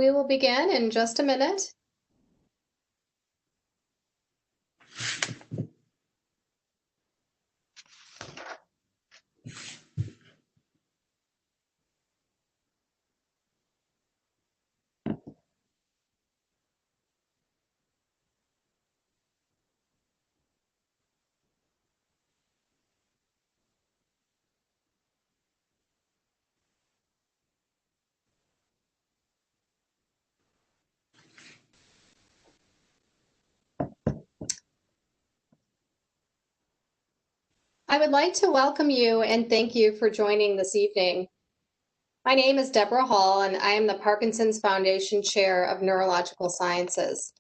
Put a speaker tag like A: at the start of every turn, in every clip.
A: We will begin in just a minute. I would like to welcome you and thank you for joining this evening. My name is Deborah Hall, and I am the Parkinson's Foundation Chair of Neurological Sciences.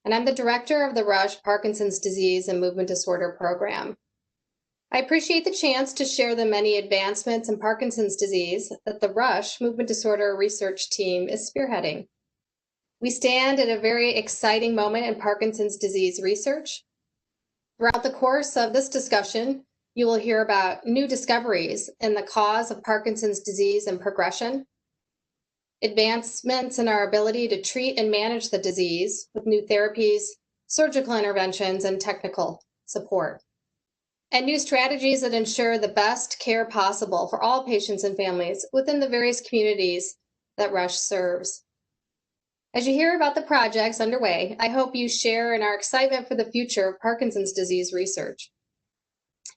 A: And I'm the director of the Rush Parkinson's Disease and Movement Disorder Program. I appreciate the chance to share the many advancements in Parkinson's disease that the Rush Movement Disorder Research Team is spearheading. We stand at a very exciting moment in Parkinson's disease research. Throughout the course of this discussion, you will hear about new discoveries in the cause of Parkinson's disease and progression, advancements in our ability to treat and manage the disease with new therapies, surgical interventions, and technical support, and new strategies that ensure the best care possible for all patients and families within the various communities that Rush serves. As you hear about the projects underway, I hope you share in our excitement for the future of Parkinson's disease research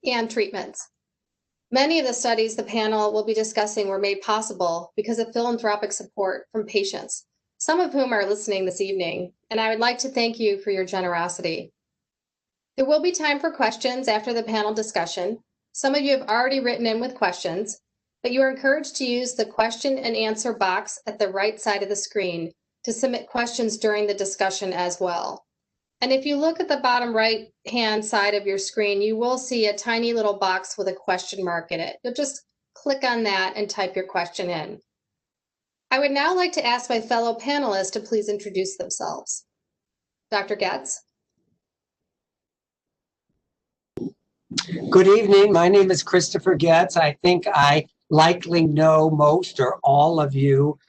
A: and treatments. Many of the studies the panel will be discussing were made possible because of philanthropic support from patients, some of whom are listening this evening, and I would like to thank you for your generosity. There will be time for questions after the panel discussion. Some of you have already written in with questions, but you are encouraged to use the question and answer box at the right side of the screen to submit questions during the discussion as well. And if you look at the bottom right-hand side of your screen, you will see a tiny little box with a question mark in it. You'll just click on that and type your question in. I would now like to ask my fellow panelists to please introduce themselves. Dr. Getz.
B: Good evening. My name is Christopher Getz. I think I likely know most or all of you.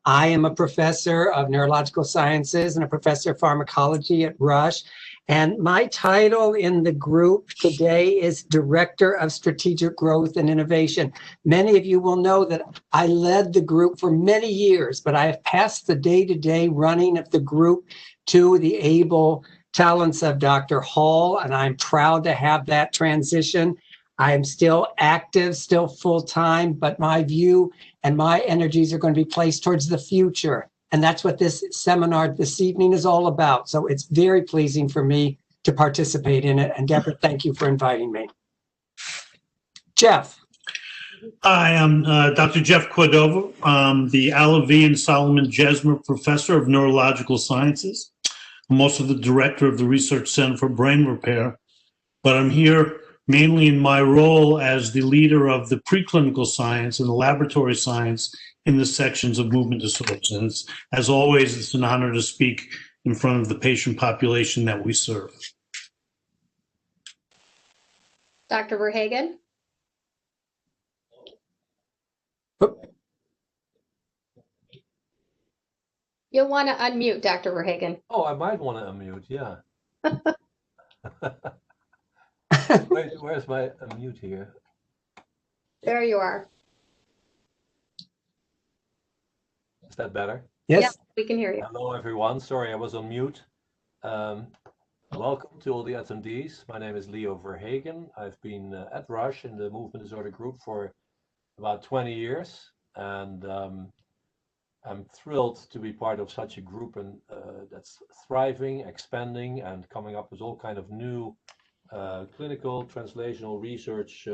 B: I am a professor of neurological sciences and a professor of pharmacology at Rush. And my title in the group today is Director of Strategic Growth and Innovation. Many of you will know that I led the group for many years, but I have passed the day-to-day running of the group to the able talents of Dr. Hall, and I'm proud to have that transition. I am still active, still full-time, but my view and my energies are going to be placed towards the future. And that's what this seminar this evening is all about. So it's very pleasing for me to participate in it. And Deborah, thank you for inviting me. Jeff.
C: Hi, I'm Dr. Jeff Cordova. I'm the Alavi and Solomon Jesmer Professor of Neurological Sciences. I'm also the Director of the Research Center for Brain Repair, but I'm here mainly in my role as the leader of the preclinical science and the laboratory science in the sections of movement disorders. And as always, it's an honor to speak in front of the patient population that we serve.
A: Dr. Verhagen. You'll want to unmute, Dr. Verhagen.
D: Oh, I might want to unmute, yeah. Where's my unmute here?
A: There you are.
D: Is that better?
B: Yes.
A: Yeah, we can hear you.
D: Hello, everyone. Sorry, I was on mute. Welcome to all the attendees. My name is Leo Verhagen. I've been at Rush in the movement disorder group for about 20 years. And I'm thrilled to be part of such a group and that's thriving, expanding, and coming up with all kind of new clinical translational research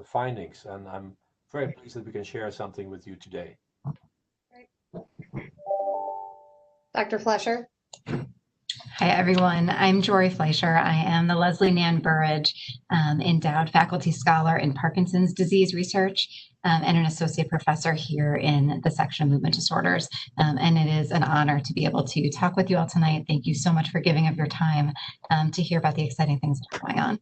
D: findings. And I'm very pleased that we can share something with you today.
A: Dr. Flesher.
E: Hi, everyone. I'm Jory Fleischer. I am the Leslie Nan Burridge Endowed Faculty Scholar in Parkinson's Disease Research and an associate professor here in the section of movement disorders. And it is an honor to be able to talk with you all tonight. Thank you so much for giving up your time to hear about the exciting things that are going on.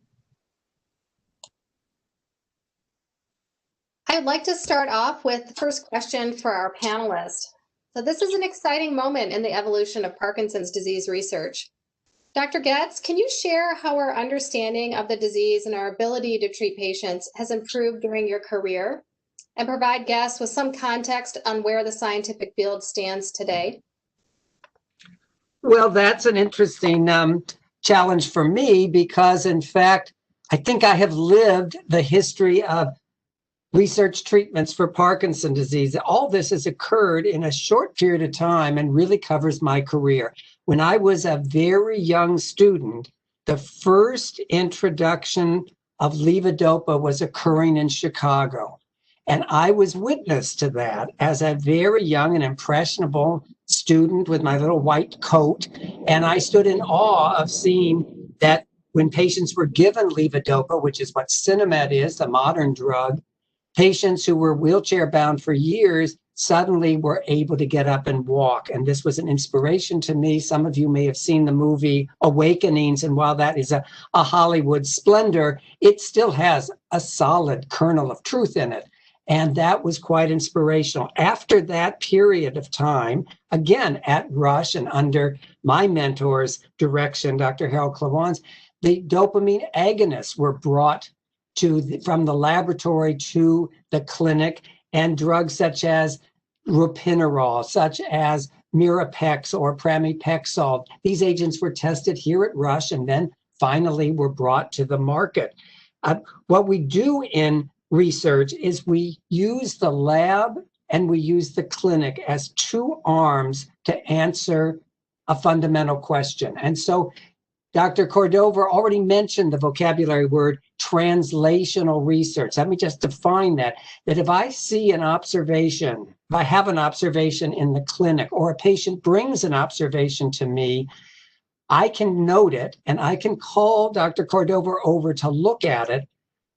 A: I'd like to start off with the first question for our panelists. So this is an exciting moment in the evolution of Parkinson's disease research. Dr. Getz, can you share how our understanding of the disease and our ability to treat patients has improved during your career, and provide guests with some context on where the scientific field stands today?
B: Well, that's an interesting challenge for me because, in fact, I think I have lived the history of research treatments for Parkinson's disease. All this has occurred in a short period of time and really covers my career. When I was a very young student, the first introduction of levodopa was occurring in Chicago. And I was witness to that as a very young and impressionable student with my little white coat. And I stood in awe of seeing that when patients were given levodopa, which is what Sinemet is, the modern drug, patients who were wheelchair bound for years suddenly were able to get up and walk. And this was an inspiration to me. Some of you may have seen the movie Awakenings. And while that is a Hollywood splendor, it still has a solid kernel of truth in it. And that was quite inspirational. After that period of time, again, at Rush and under my mentor's direction, Dr. Harold Clavons, the dopamine agonists were brought from the laboratory to the clinic, and drugs such as ropinirole, such as Mirapex or pramipexole. These agents were tested here at Rush and then finally were brought to the market. What we do in research is we use the lab and we use the clinic as two arms to answer a fundamental question. And so Dr. Cordova already mentioned the vocabulary word translational research. Let me just define that if I see an observation, if I have an observation in the clinic or a patient brings an observation to me, I can note it and I can call Dr. Cordova over to look at it,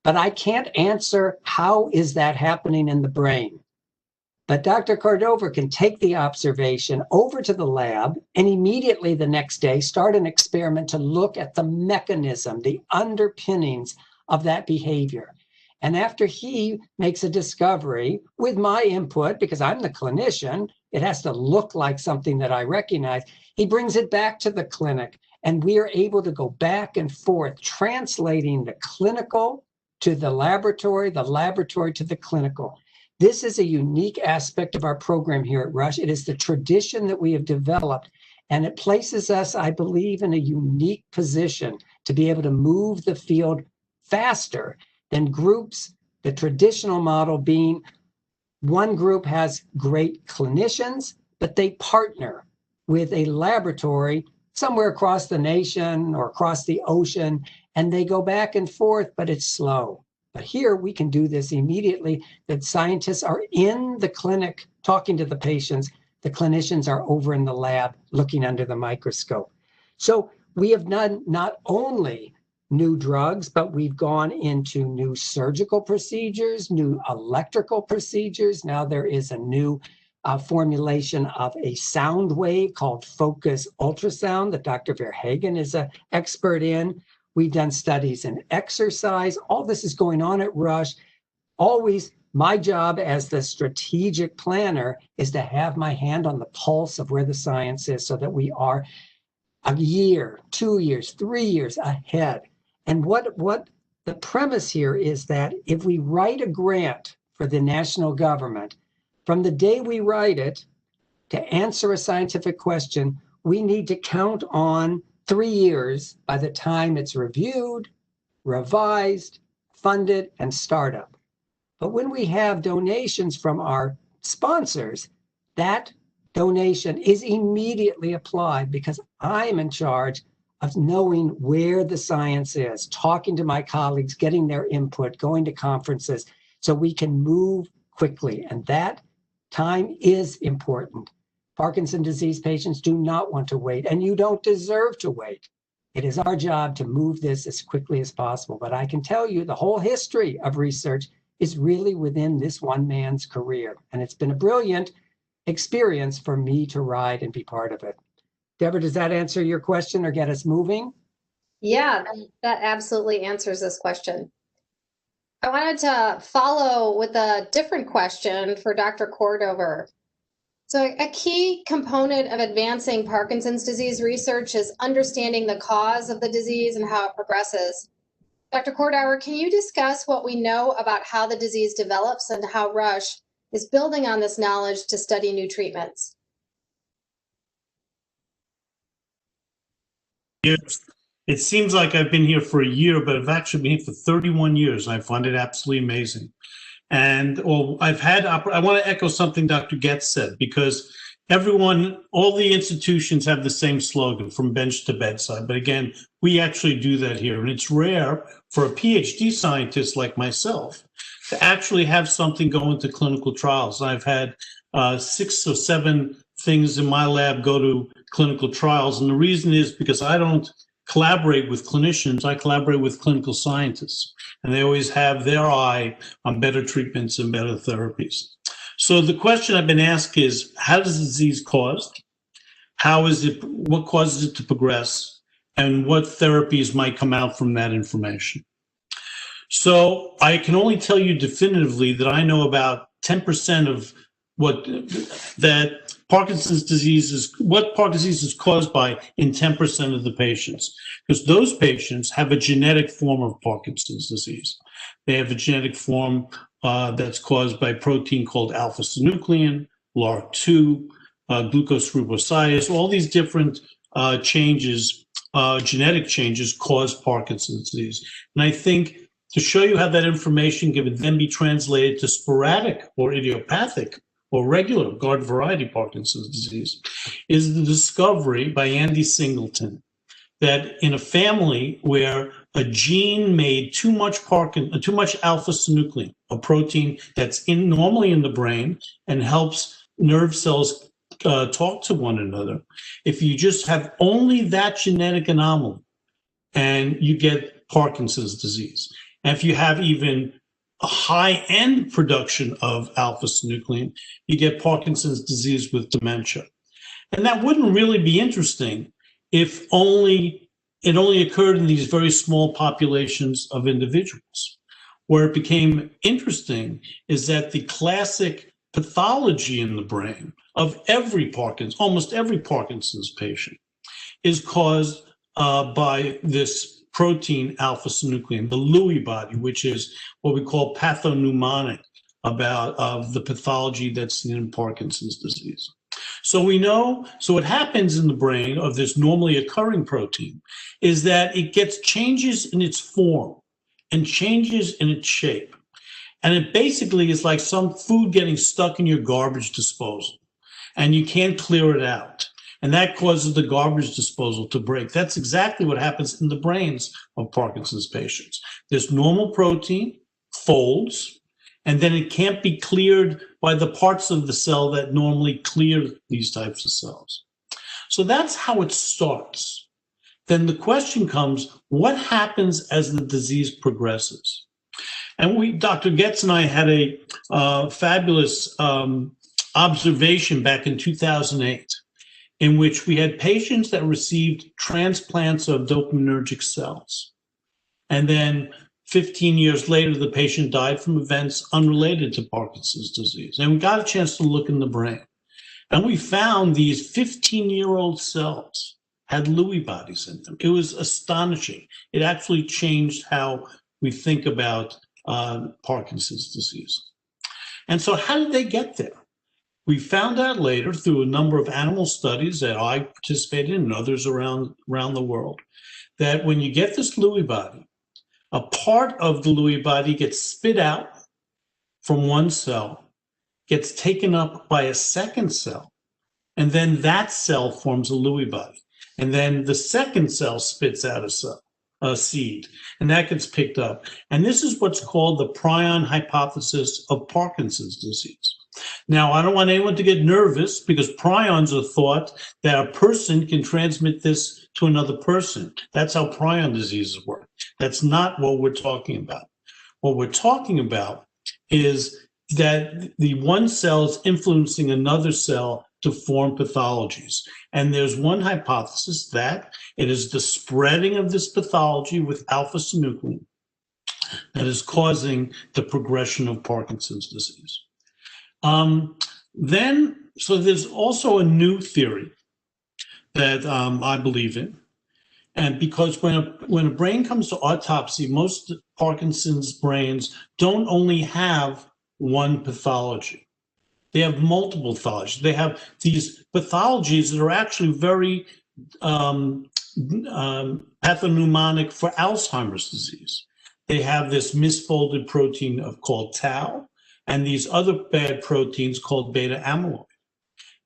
B: but I can't answer how is that happening in the brain. But Dr. Cordova can take the observation over to the lab and immediately the next day start an experiment to look at the mechanism, the underpinnings of that behavior. And after he makes a discovery with my input, because I'm the clinician, it has to look like something that I recognize, he brings it back to the clinic and we are able to go back and forth, translating the clinical to the laboratory to the clinical. This is a unique aspect of our program here at Rush. It is the tradition that we have developed, and it places us, I believe, in a unique position to be able to move the field faster than groups, the traditional model being one group has great clinicians, but they partner with a laboratory somewhere across the nation or across the ocean, and they go back and forth, but it's slow. But here we can do this immediately. That scientists are in the clinic talking to the patients. The clinicians are over in the lab looking under the microscope. So we have done not only new drugs, but we've gone into new surgical procedures, new electrical procedures. Now there is a new formulation of a sound wave called focus ultrasound that Dr. Verhagen is an expert in. We've done studies in exercise. All this is going on at Rush. Always my job as the strategic planner is to have my hand on the pulse of where the science is so that we are a year, 2 years, 3 years ahead. And what the premise here is that if we write a grant for the national government, from the day we write it to answer a scientific question, we need to count on 3 years by the time it's reviewed, revised, funded, and startup. But when we have donations from our sponsors, that donation is immediately applied because I'm in charge of knowing where the science is, talking to my colleagues, getting their input, going to conferences, so we can move quickly. And that time is important. Parkinson's disease patients do not want to wait, and you don't deserve to wait. It is our job to move this as quickly as possible. But I can tell you the whole history of research is really within this one man's career. And it's been a brilliant experience for me to ride and be part of it. Deborah, does that answer your question or get us moving?
A: Yeah, that absolutely answers this question. I wanted to follow with a different question for Dr. Cordova. So a key component of advancing Parkinson's disease research is understanding the cause of the disease and how it progresses. Dr. Kordauer, can you discuss what we know about how the disease develops and how Rush is building on this knowledge to study new treatments?
C: Yes. It seems like I've been here for a year, but I've actually been here for 31 years. I find it absolutely amazing. And I want to echo something Dr. Getz said, because all the institutions have the same slogan, from bench to bedside. But again, we actually do that here. And it's rare for a PhD scientist like myself to actually have something go into clinical trials. I've had 6 or 7 things in my lab go to clinical trials. And the reason is because I don't collaborate with clinicians, I collaborate with clinical scientists. And they always have their eye on better treatments and better therapies. So the question I've been asked is, how does the disease caused? What causes it to progress? And what therapies might come out from that information? So I can only tell you definitively that I know about 10% of what Parkinson's disease is caused by in 10% of the patients, because those patients have a genetic form of Parkinson's disease. They have a genetic form that's caused by a protein called alpha-synuclein, LRRK2, glucose-ribosides. All these different genetic changes cause Parkinson's disease. And I think to show you how that information can then be translated to sporadic or idiopathic or regular garden variety Parkinson's disease is the discovery by Andy Singleton that in a family where a gene made too much alpha-synuclein, a protein that's normally in the brain and helps nerve cells talk to one another, if you just have only that genetic anomaly, and you get Parkinson's disease. And if you have even a high-end production of alpha-synuclein, you get Parkinson's disease with dementia. And that wouldn't really be interesting if it only occurred in these very small populations of individuals. Where it became interesting is that the classic pathology in the brain of almost every Parkinson's patient is caused by this protein alpha-synuclein, the Lewy body, which is what we call pathognomonic of the pathology that's seen in Parkinson's disease. So what happens in the brain of this normally occurring protein is that it gets changes in its form and changes in its shape. And it basically is like some food getting stuck in your garbage disposal and you can't clear it out. And that causes the garbage disposal to break. That's exactly what happens in the brains of Parkinson's patients. This normal protein folds, and then it can't be cleared by the parts of the cell that normally clear these types of cells. So that's how it starts. Then the question comes, what happens as the disease progresses? And Dr. Getz and I had a fabulous observation back in 2008. In which we had patients that received transplants of dopaminergic cells. And then 15 years later, the patient died from events unrelated to Parkinson's disease. And we got a chance to look in the brain. And we found these 15-year-old cells had Lewy bodies in them. It was astonishing. It actually changed how we think about Parkinson's disease. And so how did they get there? We found out later through a number of animal studies that I participated in and others around the world, that when you get this Lewy body, a part of the Lewy body gets spit out from one cell, gets taken up by a second cell, and then that cell forms a Lewy body. And then the second cell spits out a seed, and that gets picked up. And this is what's called the prion hypothesis of Parkinson's disease. Now, I don't want anyone to get nervous because prions are thought that a person can transmit this to another person. That's how prion diseases work. That's not what we're talking about. What we're talking about is that the one cell is influencing another cell to form pathologies. And there's one hypothesis that it is the spreading of this pathology with alpha-synuclein that is causing the progression of Parkinson's disease. So there's also a new theory that I believe in. And because when a brain comes to autopsy, most Parkinson's brains don't only have one pathology. They have multiple pathologies. They have these pathologies that are actually very pathognomonic for Alzheimer's disease. They have this misfolded protein called tau and these other bad proteins called beta amyloid.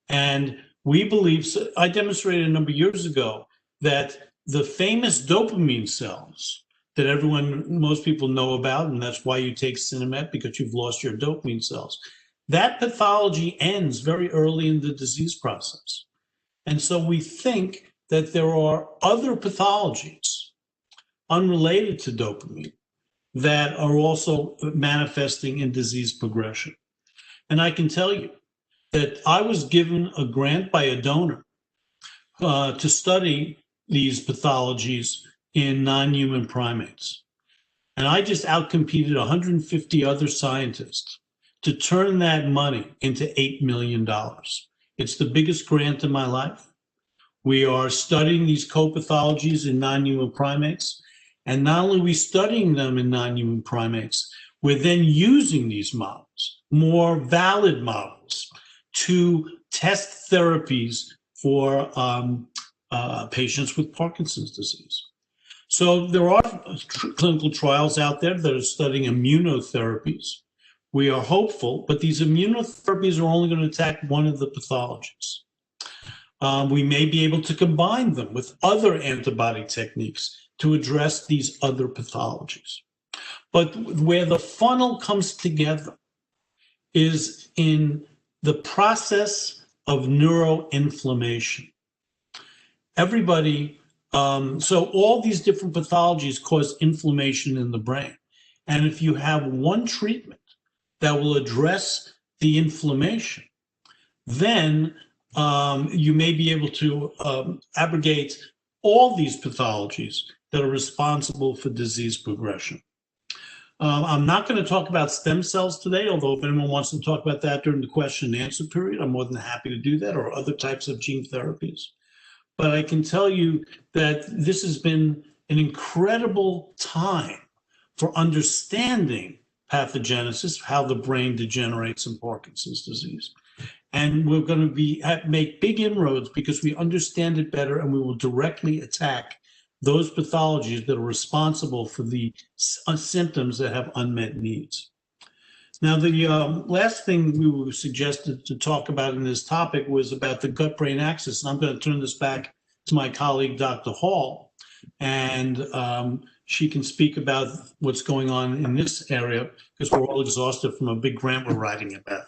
C: And we believe, I demonstrated a number of years ago that the famous dopamine cells that most people know about, and that's why you take Cinemet, because you've lost your dopamine cells, that pathology ends very early in the disease process. And so we think that there are other pathologies unrelated to dopamine that are also manifesting in disease progression. And I can tell you that I was given a grant by a donor to study these pathologies in non-human primates. And I just outcompeted 150 other scientists to turn that money into $8 million. It's the biggest grant in my life. We are studying these co-pathologies in non-human primates. And not only are we studying them in non-human primates, we're then using these models, more valid models, to test therapies for patients with Parkinson's disease. So there are clinical trials out there that are studying immunotherapies. We are hopeful, but these immunotherapies are only going to attack one of the pathologies. We may be able to combine them with other antibody techniques to address these other pathologies. But where the funnel comes together is in the process of neuroinflammation. So all these different pathologies cause inflammation in the brain. And if you have one treatment that will address the inflammation, then you may be able to abrogate all these pathologies that are responsible for disease progression. I'm not going to talk about stem cells today, although if anyone wants to talk about that during the question and answer period, I'm more than happy to do that, or other types of gene therapies. But I can tell you that this has been an incredible time for understanding pathogenesis, how the brain degenerates in Parkinson's disease. And we're going to make big inroads because we understand it better, and we will directly attack those pathologies that are responsible for the symptoms that have unmet needs. Now, the last thing we were suggested to talk about in this topic was about the gut-brain axis. And I'm going to turn this back to my colleague, Dr. Hall, and she can speak about what's going on in this area, because we're all exhausted from a big grant we're writing about.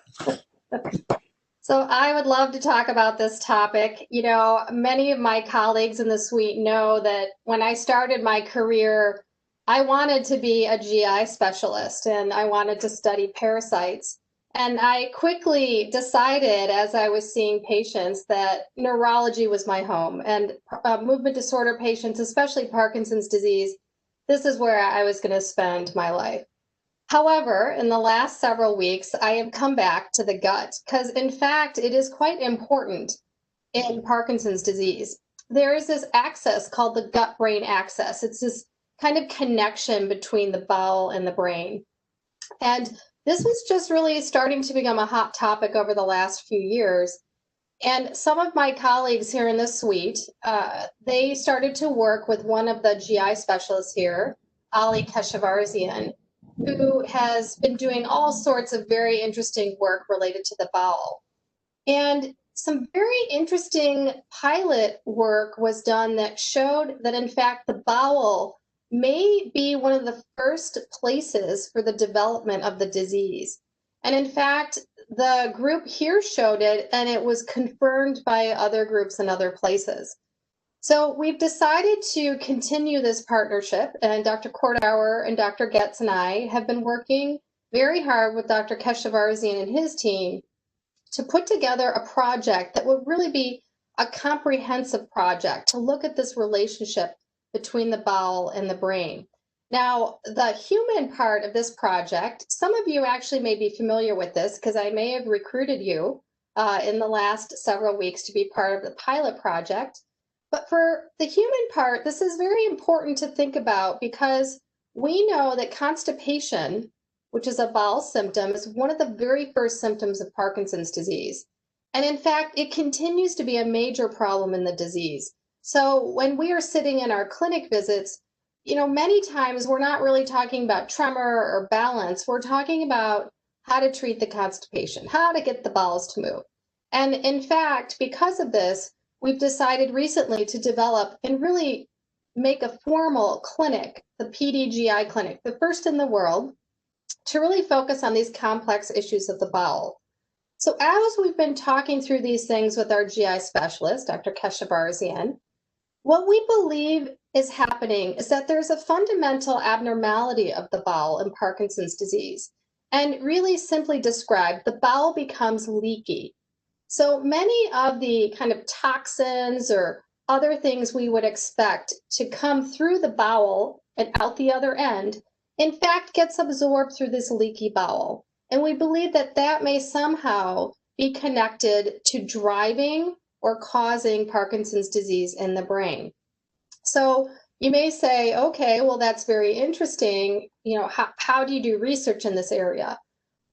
A: So I would love to talk about this topic. You know, many of my colleagues in the suite know that when I started my career, I wanted to be a GI specialist and I wanted to study parasites. And I quickly decided, as I was seeing patients, that neurology was my home, and movement disorder patients, especially Parkinson's disease, this is where I was going to spend my life. However, in the last several weeks, I have come back to the gut because, in fact, it is quite important in Parkinson's disease. There is this axis called the gut-brain axis. It's this kind of connection between the bowel and the brain. And this was just really starting to become a hot topic over the last few years. And some of my colleagues here in the suite, they started to work with one of the GI specialists here, Ali Keshavarzian, who has been doing all sorts of very interesting work related to the bowel. And some very interesting pilot work was done that showed that, in fact, the bowel may be one of the first places for the development of the disease. And in fact, the group here showed it, and it was confirmed by other groups in other places. So we've decided to continue this partnership, and Dr. Kordauer and Dr. Getz and I have been working very hard with Dr. Keshavarzian and his team to put together a project that would really be a comprehensive project to look at this relationship between the bowel and the brain. Now, the human part of this project, some of you actually may be familiar with this because I may have recruited you in the last several weeks to be part of the pilot project. But for the human part, this is very important to think about because we know that constipation, which is a bowel symptom, is one of the very first symptoms of Parkinson's disease. And in fact, it continues to be a major problem in the disease. So when we are sitting in our clinic visits, many times we're not really talking about tremor or balance. We're talking about how to treat the constipation, how to get the bowels to move. And in fact, because of this, we've decided recently to develop and really make a formal clinic, the PDGI clinic, the first in the world, to really focus on these complex issues of the bowel. So as we've been talking through these things with our GI specialist, Dr. Keshavarzian, what we believe is happening is that there's a fundamental abnormality of the bowel in Parkinson's disease. And really simply described, the bowel becomes leaky. So many of the kind of toxins or other things we would expect to come through the bowel and out the other end, in fact, gets absorbed through this leaky bowel. And we believe that that may somehow be connected to driving or causing Parkinson's disease in the brain. So you may say, okay, well, that's very interesting. How do you do research in this area?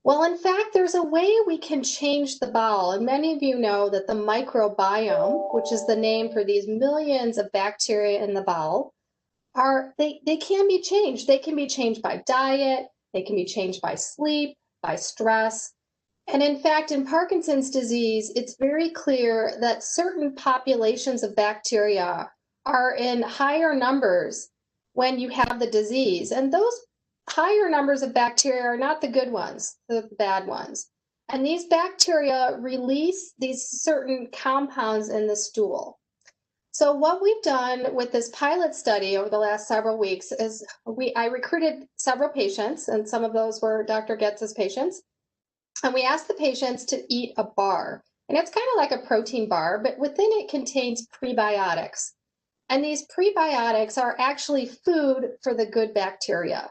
A: Well, in fact, there's a way we can change the bowel. And many of you know that the microbiome, which is the name for these millions of bacteria in the bowel, they can be changed. They can be changed by diet. They can be changed by sleep, by stress. And in fact, in Parkinson's disease, it's very clear that certain populations of bacteria are in higher numbers when you have the disease. And those higher numbers of bacteria are not the good ones, the bad ones. And these bacteria release these certain compounds in the stool. So what we've done with this pilot study over the last several weeks is I recruited several patients, and some of those were Dr. Goetz's patients. And we asked the patients to eat a bar. And it's kind of like a protein bar, but within it contains prebiotics. And these prebiotics are actually food for the good bacteria.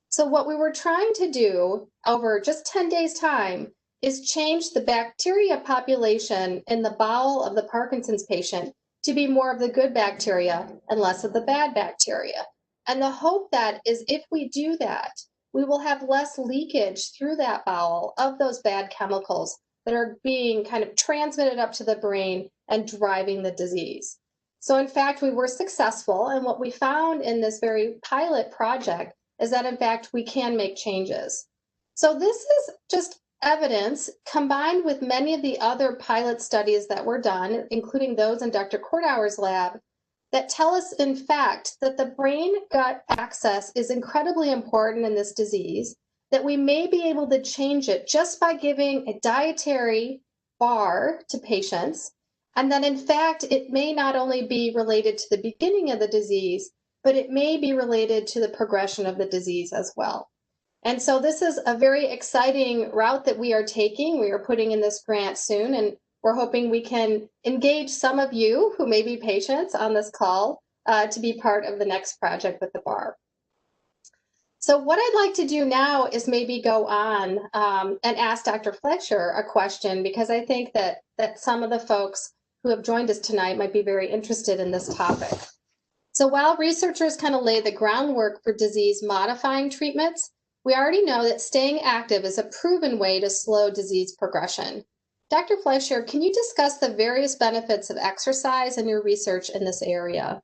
A: So what we were trying to do over just 10 days' time is change the bacteria population in the bowel of the Parkinson's patient to be more of the good bacteria and less of the bad bacteria. And the hope that is if we do that, we will have less leakage through that bowel of those bad chemicals that are being kind of transmitted up to the brain and driving the disease. So in fact, we were successful. And what we found in this very pilot project is that in fact, we can make changes. So this is just evidence combined with many of the other pilot studies that were done, including those in Dr. Kortauer's lab, that tell us, in fact, that the brain-gut axis is incredibly important in this disease, that we may be able to change it just by giving a dietary bar to patients, and that, in fact, it may not only be related to the beginning of the disease, but it may be related to the progression of the disease as well. And so this is a very exciting route that we are taking. We are putting in this grant soon, and we're hoping we can engage some of you who may be patients on this call to be part of the next project with the bar. So what I'd like to do now is maybe go on and ask Dr. Fletcher a question, because I think that some of the folks who have joined us tonight might be very interested in this topic. So while researchers kind of lay the groundwork for disease-modifying treatments, we already know that staying active is a proven way to slow disease progression. Dr. Fleischer, can you discuss the various benefits of exercise and your research in this area?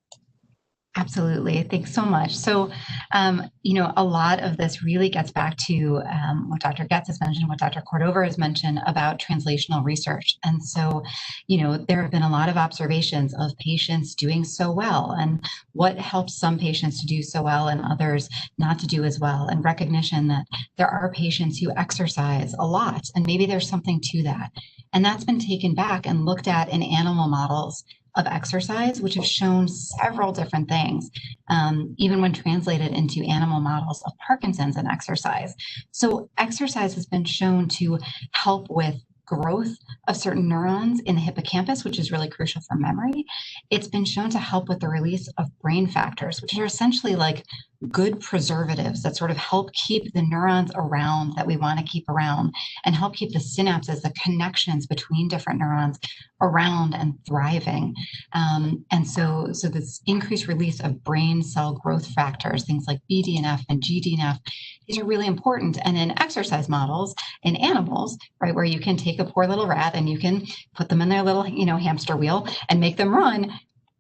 E: Absolutely. Thanks so much. So, a lot of this really gets back to what Dr. Goetz has mentioned, what Dr. Cordova has mentioned about translational research. And so, there have been a lot of observations of patients doing so well and what helps some patients to do so well and others not to do as well, and recognition that there are patients who exercise a lot and maybe there's something to that. And that's been taken back and looked at in animal models of exercise, which have shown several different things, even when translated into animal models of Parkinson's and exercise. So exercise has been shown to help with growth of certain neurons in the hippocampus, which is really crucial for memory. It's been shown to help with the release of brain factors, which are essentially like good preservatives that sort of help keep the neurons around that we want to keep around and help keep the synapses, the connections between different neurons around and thriving. And so this increased release of brain cell growth factors, things like BDNF and GDNF, these are really important. And in exercise models, in animals, right, where you can take a poor little rat and you can put them in their little, hamster wheel and make them run,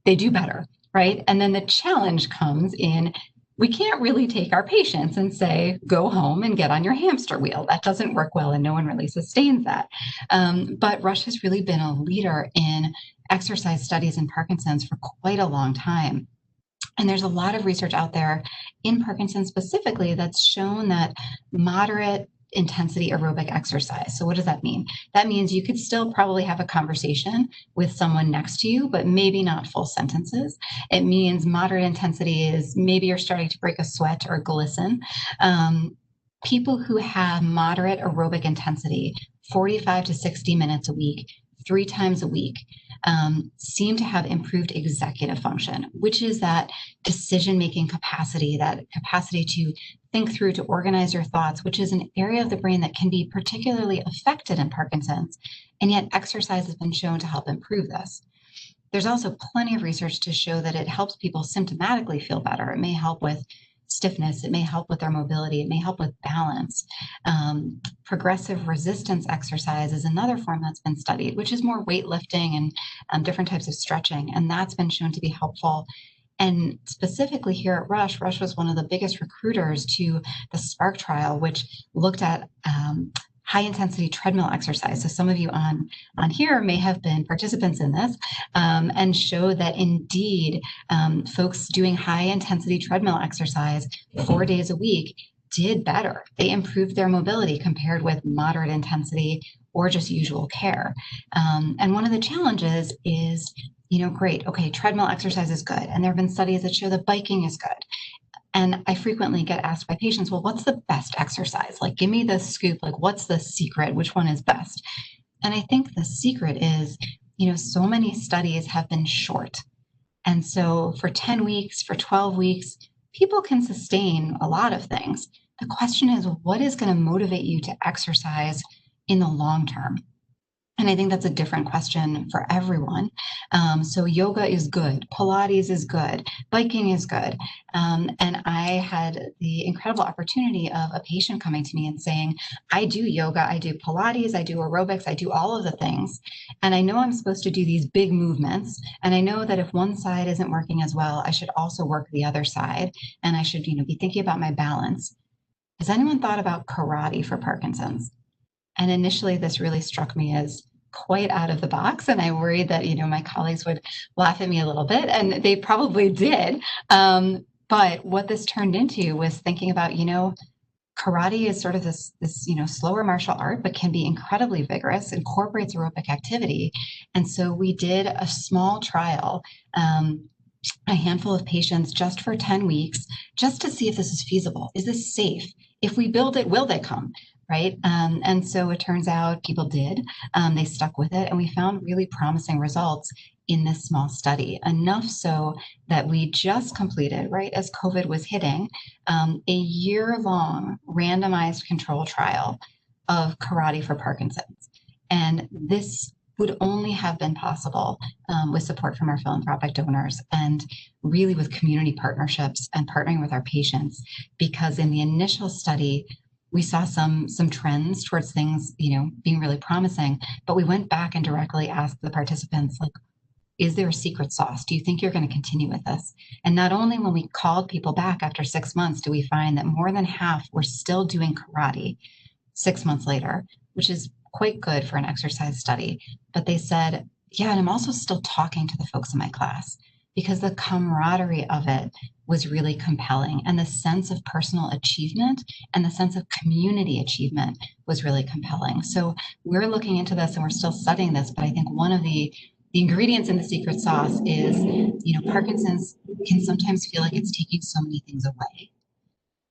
E: they do better, right? And then the challenge comes in, we can't really take our patients and say, go home and get on your hamster wheel. That doesn't work well, and no one really sustains that. But Rush has really been a leader in exercise studies in Parkinson's for quite a long time. And there's a lot of research out there in Parkinson's specifically that's shown that moderate intensity aerobic exercise. So what does that mean? That means you could still probably have a conversation with someone next to you, but maybe not full sentences. It means moderate intensity is maybe you're starting to break a sweat or glisten. People who have moderate aerobic intensity, 45 to 60 minutes a week, 3 times a week, seem to have improved executive function, which is that decision-making capacity, that capacity to think through, to organize your thoughts, which is an area of the brain that can be particularly affected in Parkinson's, and yet exercise has been shown to help improve this. There's also plenty of research to show that it helps people symptomatically feel better. It may help with stiffness, it may help with their mobility, it may help with balance. Progressive resistance exercise is another form that's been studied, which is more weightlifting and different types of stretching, and that's been shown to be helpful. And specifically here at Rush was one of the biggest recruiters to the SPARK trial, which looked at high intensity treadmill exercise. So some of you on here may have been participants in this, and show that indeed folks doing high intensity treadmill exercise 4 days a week did better. They improved their mobility compared with moderate intensity or just usual care. And one of the challenges is, great, okay, treadmill exercise is good. And there have been studies that show that biking is good. And I frequently get asked by patients, well, what's the best exercise? Like, give me the scoop, like, what's the secret? Which one is best? And I think the secret is, so many studies have been short. And so for 10 weeks, for 12 weeks, people can sustain a lot of things. The question is, what is going to motivate you to exercise in the long term? And I think that's a different question for everyone. So yoga is good, Pilates is good, biking is good. And I had the incredible opportunity of a patient coming to me and saying, I do yoga, I do Pilates, I do aerobics, I do all of the things. And I know I'm supposed to do these big movements. And I know that if one side isn't working as well, I should also work the other side. And I should, be thinking about my balance. Has anyone thought about karate for Parkinson's? And initially, this really struck me as quite out of the box. And I worried that, my colleagues would laugh at me a little bit, and they probably did. But what this turned into was thinking about, karate is sort of this slower martial art, but can be incredibly vigorous, incorporates aerobic activity. And so we did a small trial, a handful of patients just for 10 weeks, just to see if this is feasible. Is this safe? If we build it, will they come? Right. And so it turns out people did. They stuck with it, and we found really promising results in this small study, enough so that we just completed, right as COVID was hitting, a year-long randomized control trial of karate for Parkinson's. And this would only have been possible with support from our philanthropic donors and really with community partnerships and partnering with our patients, because in the initial study, we saw some trends towards things, being really promising, but we went back and directly asked the participants, like, is there a secret sauce? Do you think you're going to continue with this? And not only when we called people back after 6 months, do we find that more than half were still doing karate 6 months later, which is quite good for an exercise study. But they said, yeah, and I'm also still talking to the folks in my class, because the camaraderie of it was really compelling. And the sense of personal achievement and the sense of community achievement was really compelling. So we're looking into this and we're still studying this, but I think one of the ingredients in the secret sauce is, Parkinson's can sometimes feel like it's taking so many things away.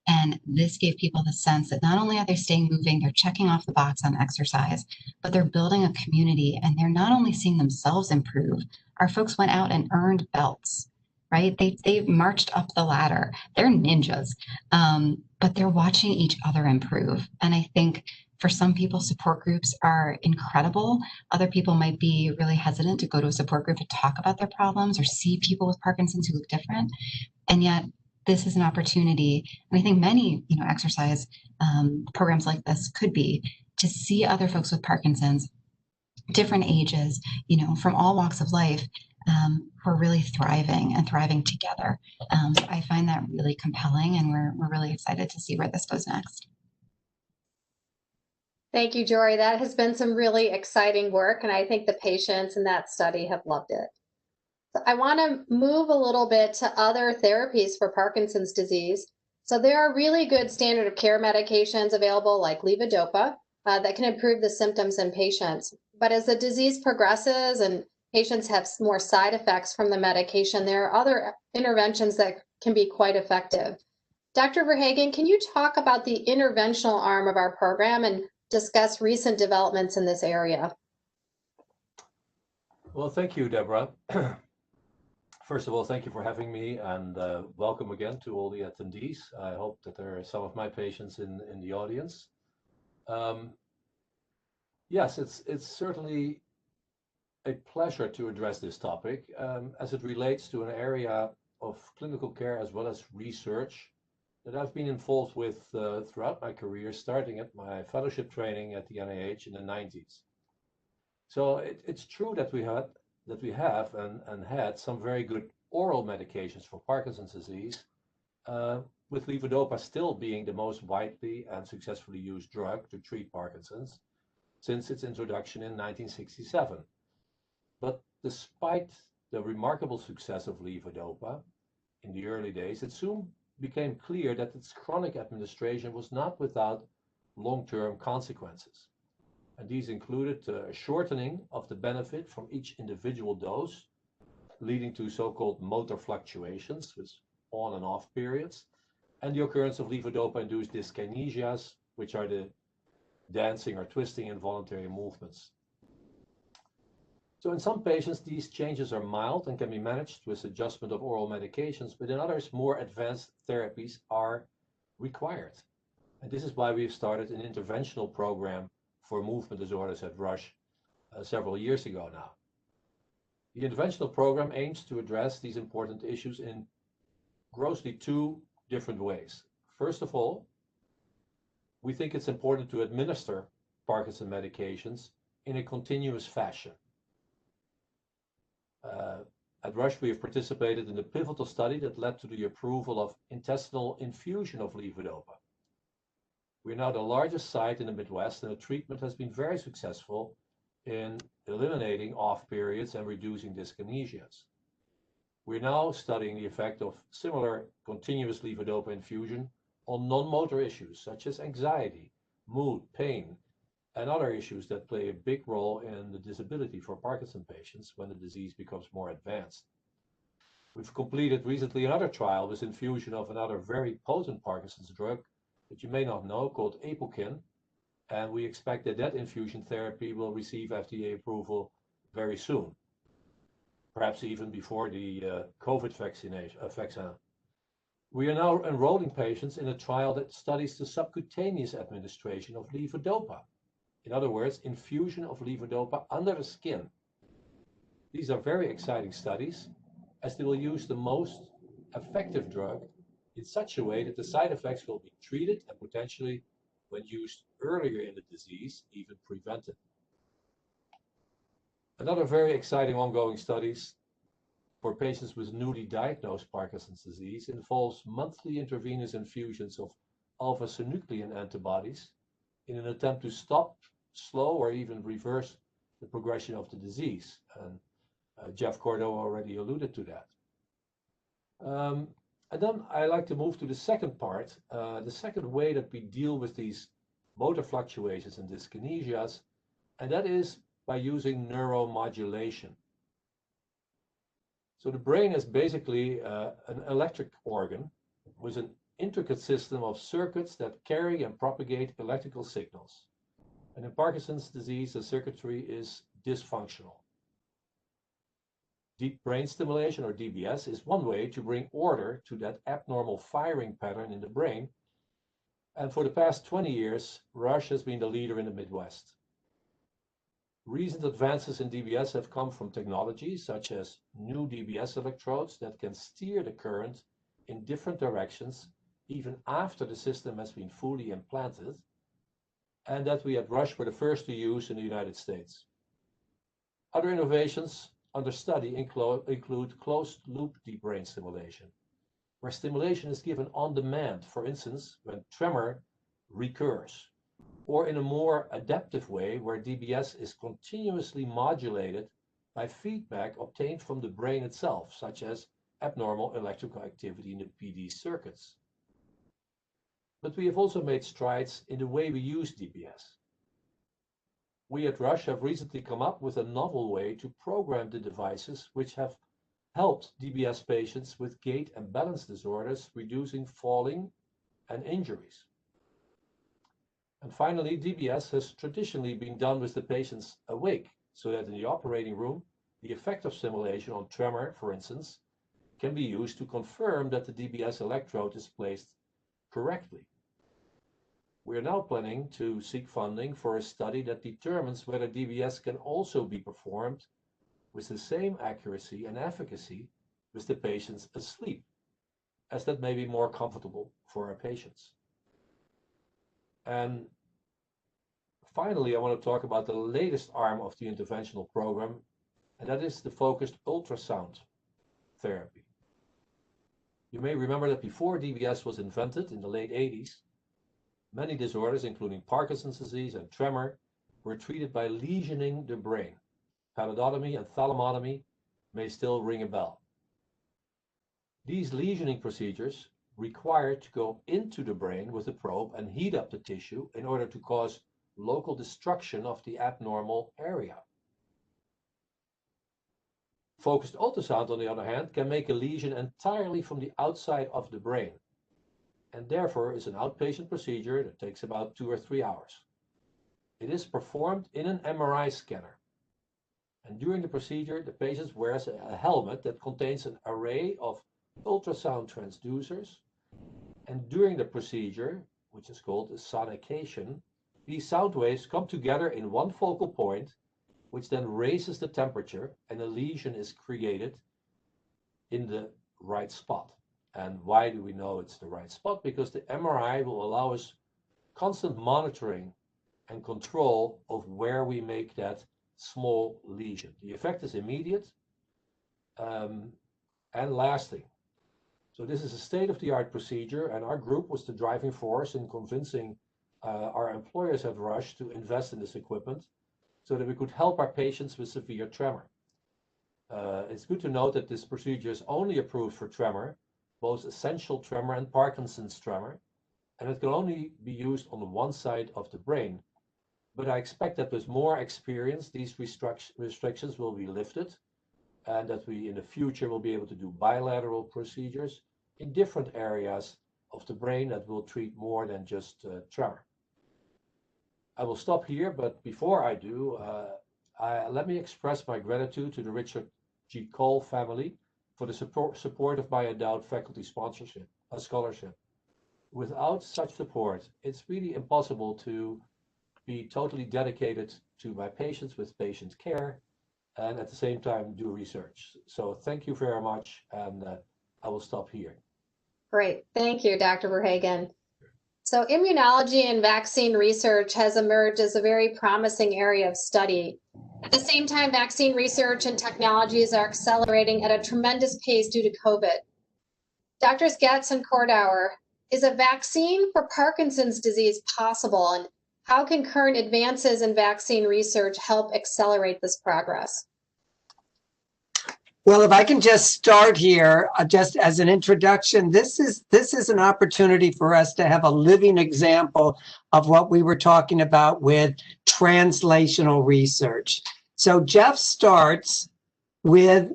E: And this gave people the sense that not only are they staying moving, they're checking off the box on exercise, but they're building a community, and they're not only seeing themselves improve. Our folks went out and earned belts. right? They've marched up the ladder. They're ninjas, but they're watching each other improve. And I think for some people, support groups are incredible. Other people might be really hesitant to go to a support group to talk about their problems or see people with Parkinson's who look different. And yet, this is an opportunity, and I think many, exercise programs like this could be to see other folks with Parkinson's, different ages, from all walks of life, who are really thriving and thriving together. So I find that really compelling, and we're really excited to see where this goes next.
A: Thank you, Jory. That has been some really exciting work, and I think the patients in that study have loved it. So I want to move a little bit to other therapies for Parkinson's disease. So there are really good standard of care medications available like levodopa that can improve the symptoms in patients. But as the disease progresses and patients have more side effects from the medication, there are other interventions that can be quite effective. Dr. Verhagen, can you talk about the interventional arm of our program and discuss recent developments in this area?
D: Well, thank you, Deborah. First of all, thank you for having me, and welcome again to all the attendees. I hope that there are some of my patients in the audience. Yes, it's certainly a pleasure to address this topic as it relates to an area of clinical care as well as research that I've been involved with throughout my career, starting at my fellowship training at the NIH in the 90s. So it's true that we have and had some very good oral medications for Parkinson's disease, with levodopa still being the most widely and successfully used drug to treat Parkinson's since its introduction in 1967. But despite the remarkable success of levodopa in the early days, it soon became clear that its chronic administration was not without long-term consequences. And these included a shortening of the benefit from each individual dose, leading to so-called motor fluctuations with on and off periods, and the occurrence of levodopa-induced dyskinesias, which are the dancing or twisting involuntary movements. So in some patients, these changes are mild and can be managed with adjustment of oral medications, but in others, more advanced therapies are required. And this is why we've started an interventional program for movement disorders at Rush several years ago now. The interventional program aims to address these important issues in grossly two different ways. First of all, we think it's important to administer Parkinson medications in a continuous fashion. At Rush, we have participated in the pivotal study that led to the approval of intestinal infusion of levodopa. We're now the largest site in the Midwest, and the treatment has been very successful in eliminating off periods and reducing dyskinesias. We're now studying the effect of similar continuous levodopa infusion on non-motor issues such as anxiety, mood, pain, and other issues that play a big role in the disability for Parkinson patients when the disease becomes more advanced. We've completed recently another trial with infusion of another very potent Parkinson's drug that you may not know, called Apoquin, and we expect that infusion therapy will receive FDA approval very soon, perhaps even before the COVID vaccine. We are now enrolling patients in a trial that studies the subcutaneous administration of levodopa. In other words, infusion of levodopa under the skin. These are very exciting studies, as they will use the most effective drug in such a way that the side effects will be treated and potentially, when used earlier in the disease, even prevented. Another very exciting ongoing studies for patients with newly diagnosed Parkinson's disease involves monthly intravenous infusions of alpha-synuclein antibodies in an attempt to stop, slow, or even reverse the progression of the disease. And Jeff Cordova already alluded to that. And then I like to move to the second part, the second way that we deal with these motor fluctuations and dyskinesias, and that is by using neuromodulation. So the brain is basically an electric organ with an intricate system of circuits that carry and propagate electrical signals. And in Parkinson's disease, the circuitry is dysfunctional. Deep brain stimulation, or DBS, is one way to bring order to that abnormal firing pattern in the brain. And for the past 20 years, Rush has been the leader in the Midwest. Recent advances in DBS have come from technologies such as new DBS electrodes that can steer the current in different directions even after the system has been fully implanted, and that we at Rush were the first to use in the United States. Other innovations under study include closed-loop deep brain stimulation, where stimulation is given on demand, for instance, when tremor recurs, or in a more adaptive way where DBS is continuously modulated by feedback obtained from the brain itself, such as abnormal electrical activity in the PD circuits. But we have also made strides in the way we use DBS. We at Rush have recently come up with a novel way to program the devices which have helped DBS patients with gait and balance disorders, reducing falling and injuries. And finally, DBS has traditionally been done with the patients awake, so that in the operating room, the effect of stimulation on tremor, for instance, can be used to confirm that the DBS electrode is placed correctly. We are now planning to seek funding for a study that determines whether DBS can also be performed with the same accuracy and efficacy with the patients asleep, as that may be more comfortable for our patients. And finally, I want to talk about the latest arm of the interventional program, and that is the focused ultrasound therapy. You may remember that before DBS was invented in the late 80s, many disorders, including Parkinson's disease and tremor, were treated by lesioning the brain. Pallidotomy and thalamotomy may still ring a bell. These lesioning procedures require to go into the brain with a probe and heat up the tissue in order to cause local destruction of the abnormal area. Focused ultrasound, on the other hand, can make a lesion entirely from the outside of the brain, and therefore is an outpatient procedure that takes about 2 or 3 hours. It is performed in an MRI scanner, and during the procedure, the patient wears a helmet that contains an array of ultrasound transducers, and during the procedure, which is called a sonication, these sound waves come together in one focal point, which then raises the temperature, and a lesion is created in the right spot. And why do we know it's the right spot? Because the MRI will allow us constant monitoring and control of where we make that small lesion. The effect is immediate and lasting. So this is a state-of-the-art procedure, and our group was the driving force in convincing our employers at Rush to invest in this equipment so that we could help our patients with severe tremor. It's good to note that this procedure is only approved for tremor, both essential tremor and Parkinson's tremor, and it can only be used on one side of the brain. But I expect that with more experience, these restrictions will be lifted, and that we in the future will be able to do bilateral procedures in different areas of the brain that will treat more than just tremor. I will stop here, but before I do, let me express my gratitude to the Richard G. Cole family for the support of my endowed faculty sponsorship, a scholarship. Without such support, it's really impossible to be totally dedicated to my patients with patient care and at the same time do research. So thank you very much, and I will stop here.
A: Great. Thank you, Dr. Verhagen. So immunology and vaccine research has emerged as a very promising area of study. At the same time, vaccine research and technologies are accelerating at a tremendous pace due to COVID. Doctors Getz and Kordauer, is a vaccine for Parkinson's disease possible, and how can current advances in vaccine research help accelerate this progress?
B: Well, if I can just start here, just as an introduction, this is an opportunity for us to have a living example of what we were talking about with translational research. So Jeff starts with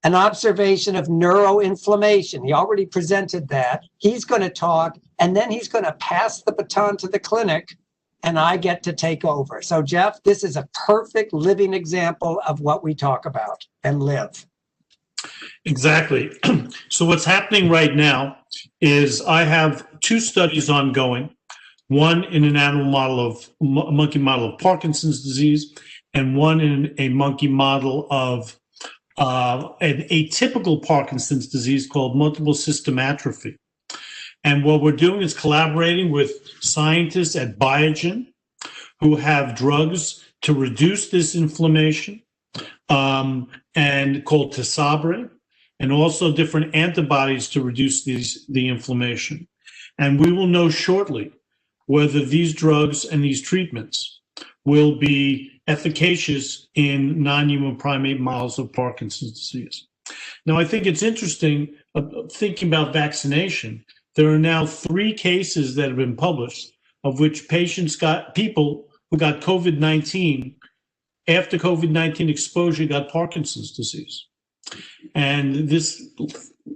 B: an observation of neuroinflammation. He already presented that. He's going to talk, and then he's going to pass the baton to the clinic, and I get to take over. So Jeff, this is a perfect living example of what we talk about and live.
C: Exactly. So what's happening right now is I have two studies ongoing, one in an animal model of a monkey model of Parkinson's disease, and one in a monkey model of an atypical Parkinson's disease called multiple system atrophy. And what we're doing is collaborating with scientists at Biogen who have drugs to reduce this inflammation, and called Tisabre, and also different antibodies to reduce the inflammation. And we will know shortly whether these drugs and these treatments will be efficacious in non-human primate models of Parkinson's disease. Now, I think it's interesting thinking about vaccination. There are now 3 cases that have been published of which people who got COVID-19 after COVID-19 exposure got Parkinson's disease. And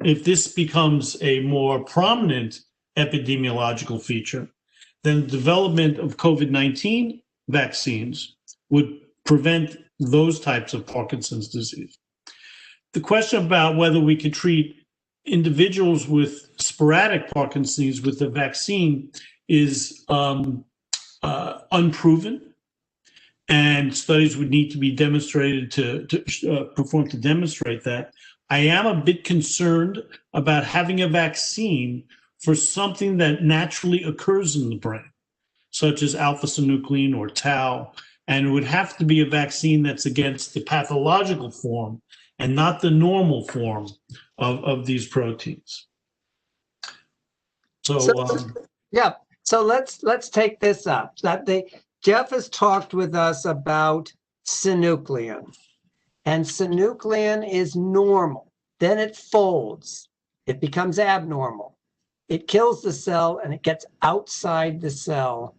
C: if this becomes a more prominent epidemiological feature, then the development of COVID-19 vaccines would prevent those types of Parkinson's disease. The question about whether we could treat individuals with sporadic Parkinson's disease with the vaccine is unproven. And studies would need to be demonstrated performed to demonstrate that. I am a bit concerned about having a vaccine for something that naturally occurs in the brain, such as alpha-synuclein or tau, and it would have to be a vaccine that's against the pathological form and not the normal form of these proteins. So
B: let's take this up. Jeff has talked with us about synuclein, and synuclein is normal. Then it folds. It becomes abnormal. It kills the cell and it gets outside the cell.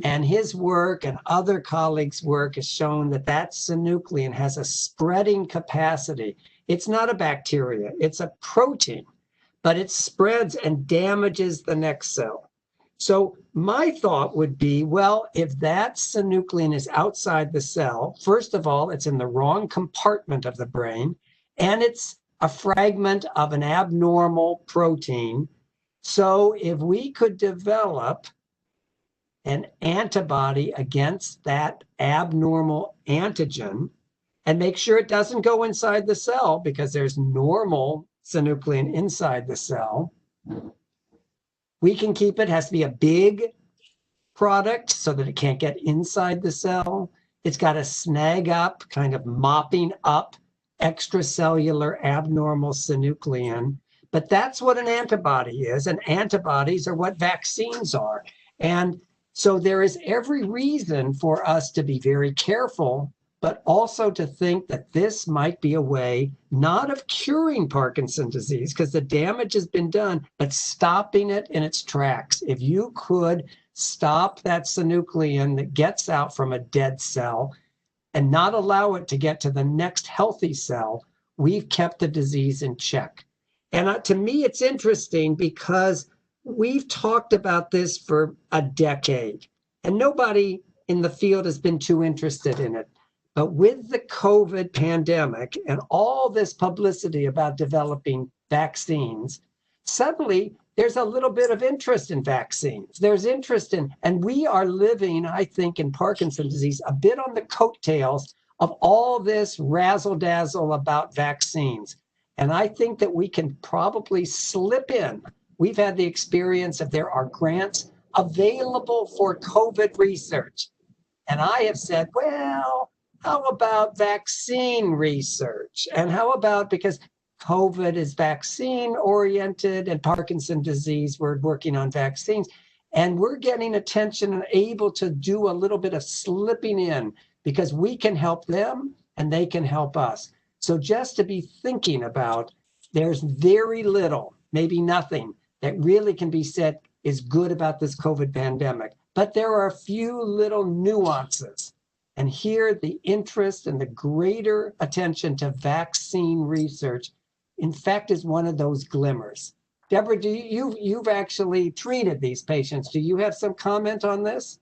B: And his work and other colleagues' work has shown that synuclein has a spreading capacity. It's not a bacteria, it's a protein, but it spreads and damages the next cell. So my thought would be, well, if that synuclein is outside the cell, first of all, it's in the wrong compartment of the brain, and it's a fragment of an abnormal protein. So if we could develop an antibody against that abnormal antigen and make sure it doesn't go inside the cell because there's normal synuclein inside the cell, we can keep it. It has to be a big product so that it can't get inside the cell. It's got to snag up, kind of mopping up extracellular abnormal synuclein. But that's what an antibody is, and antibodies are what vaccines are. And so there is every reason for us to be very careful, but also to think that this might be a way not of curing Parkinson's disease, because the damage has been done, but stopping it in its tracks. If you could stop that synuclein that gets out from a dead cell and not allow it to get to the next healthy cell, we've kept the disease in check. And to me, it's interesting because we've talked about this for a decade, and nobody in the field has been too interested in it. But with the COVID pandemic and all this publicity about developing vaccines, suddenly there's a little bit of interest in vaccines. There's interest in, and we are living, I think, in Parkinson's disease a bit on the coattails of all this razzle-dazzle about vaccines. And I think that we can probably slip in. We've had the experience that there are grants available for COVID research. And I have said, well, how about vaccine research? And how about, because COVID is vaccine oriented and Parkinson's disease, we're working on vaccines, and we're getting attention and able to do a little bit of slipping in because we can help them and they can help us. So just to be thinking about, there's very little, maybe nothing, that really can be said is good about this COVID pandemic. But there are a few little nuances. And here, the interest and the greater attention to vaccine research, in fact, is one of those glimmers. Deborah, you've actually treated these patients. Do you have some comment on this?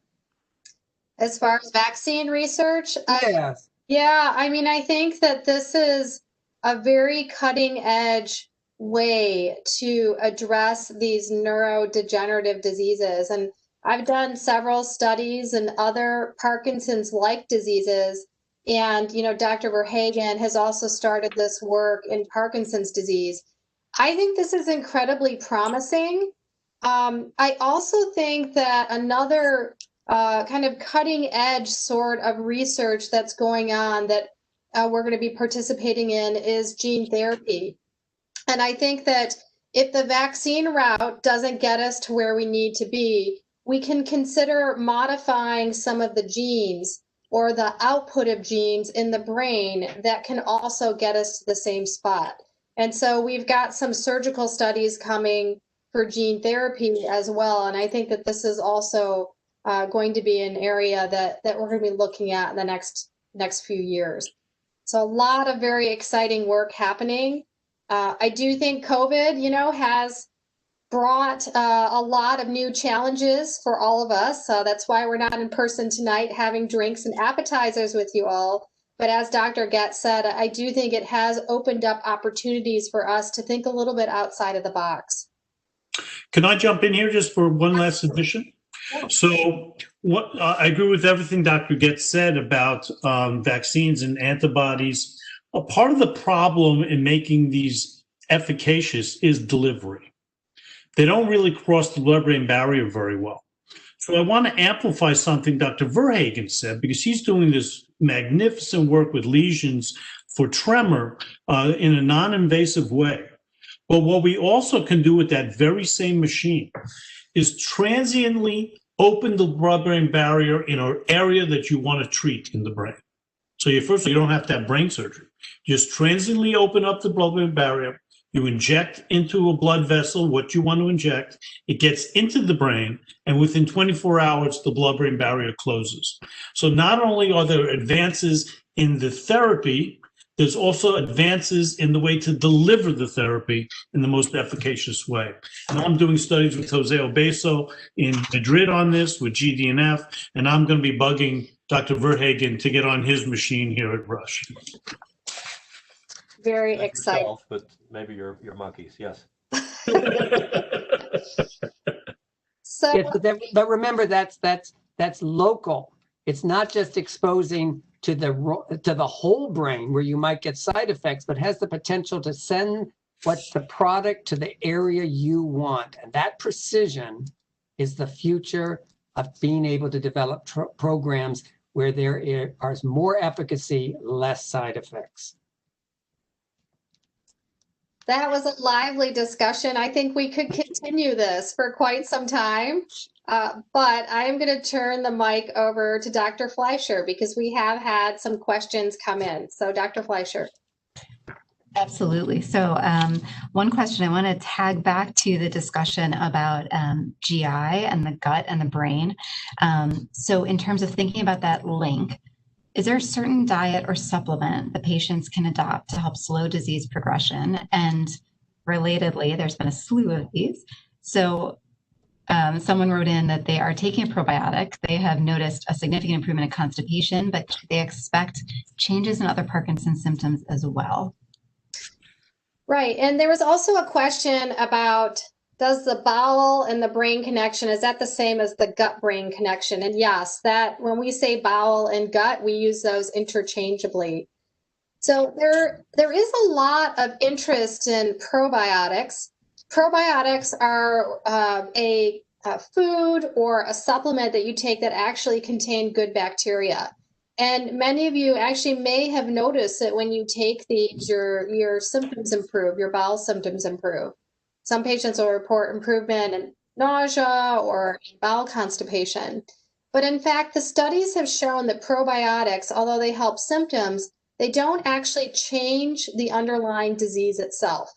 A: As far as vaccine research?
B: Yes.
A: Yeah, I mean, I think that this is a very cutting edge way to address these neurodegenerative diseases. And I've done several studies in other Parkinson's-like diseases. And, Dr. Verhagen has also started this work in Parkinson's disease. I think this is incredibly promising. I also think that another kind of cutting edge sort of research that's going on that we're going to be participating in is gene therapy. And I think that if the vaccine route doesn't get us to where we need to be, we can consider modifying some of the genes or the output of genes in the brain that can also get us to the same spot. And so we've got some surgical studies coming for gene therapy as well. And I think that this is also going to be an area that we're going to be looking at in the next few years. So a lot of very exciting work happening. I do think COVID, has brought a lot of new challenges for all of us. That's why we're not in person tonight having drinks and appetizers with you all. But as Dr. Getz said, I do think it has opened up opportunities for us to think a little bit outside of the box.
C: Can I jump in here just for one last addition? So I agree with everything Dr. Getz said about vaccines and antibodies. A part of the problem in making these efficacious is delivery. They don't really cross the blood-brain barrier very well. So I want to amplify something Dr. Verhagen said, because he's doing this magnificent work with lesions for tremor in a non-invasive way. But what we also can do with that very same machine is transiently open the blood-brain barrier in an area that you want to treat in the brain. So you don't have to have brain surgery. Just transiently open up the blood-brain barrier. You inject into a blood vessel what you want to inject. It gets into the brain, and within 24 hours, the blood-brain barrier closes. So not only are there advances in the therapy, there's also advances in the way to deliver the therapy in the most efficacious way. And I'm doing studies with Jose Obeso in Madrid on this with GDNF, and I'm going to be bugging Dr. Verhagen to get on his machine here at Rush.
A: Very exciting.
D: Yourself, but maybe your monkeys, yes.
A: So,
B: Yes, but remember that's local. It's not just exposing to the whole brain where you might get side effects, but has the potential to send the product to the area you want. And that precision is the future of being able to develop programs where there is more efficacy, less side effects.
A: that was a lively discussion. I think we could continue this for quite some time, but I am going to turn the mic over to Dr. Fleischer because we have had some questions come in. So Dr. Fleischer.
E: Absolutely. So one question I want to tag back to the discussion about GI and the gut and the brain. So in terms of thinking about that link, is there a certain diet or supplement that patients can adopt to help slow disease progression? And relatedly, there's been a slew of these. So someone wrote in that they are taking a probiotic. They have noticed a significant improvement in constipation, but they expect changes in other Parkinson's symptoms as well.
A: Right. And there was also a question about, does the bowel and the brain connection, is that the same as the gut-brain connection? And yes, that when we say bowel and gut, we use those interchangeably. So there is a lot of interest in probiotics. Probiotics are a food or a supplement that you take that actually contain good bacteria. And many of you actually may have noticed that when you take these, your symptoms improve, your bowel symptoms improve. Some patients will report improvement in nausea or bowel constipation. But in fact, the studies have shown that probiotics, although they help symptoms, they don't actually change the underlying disease itself.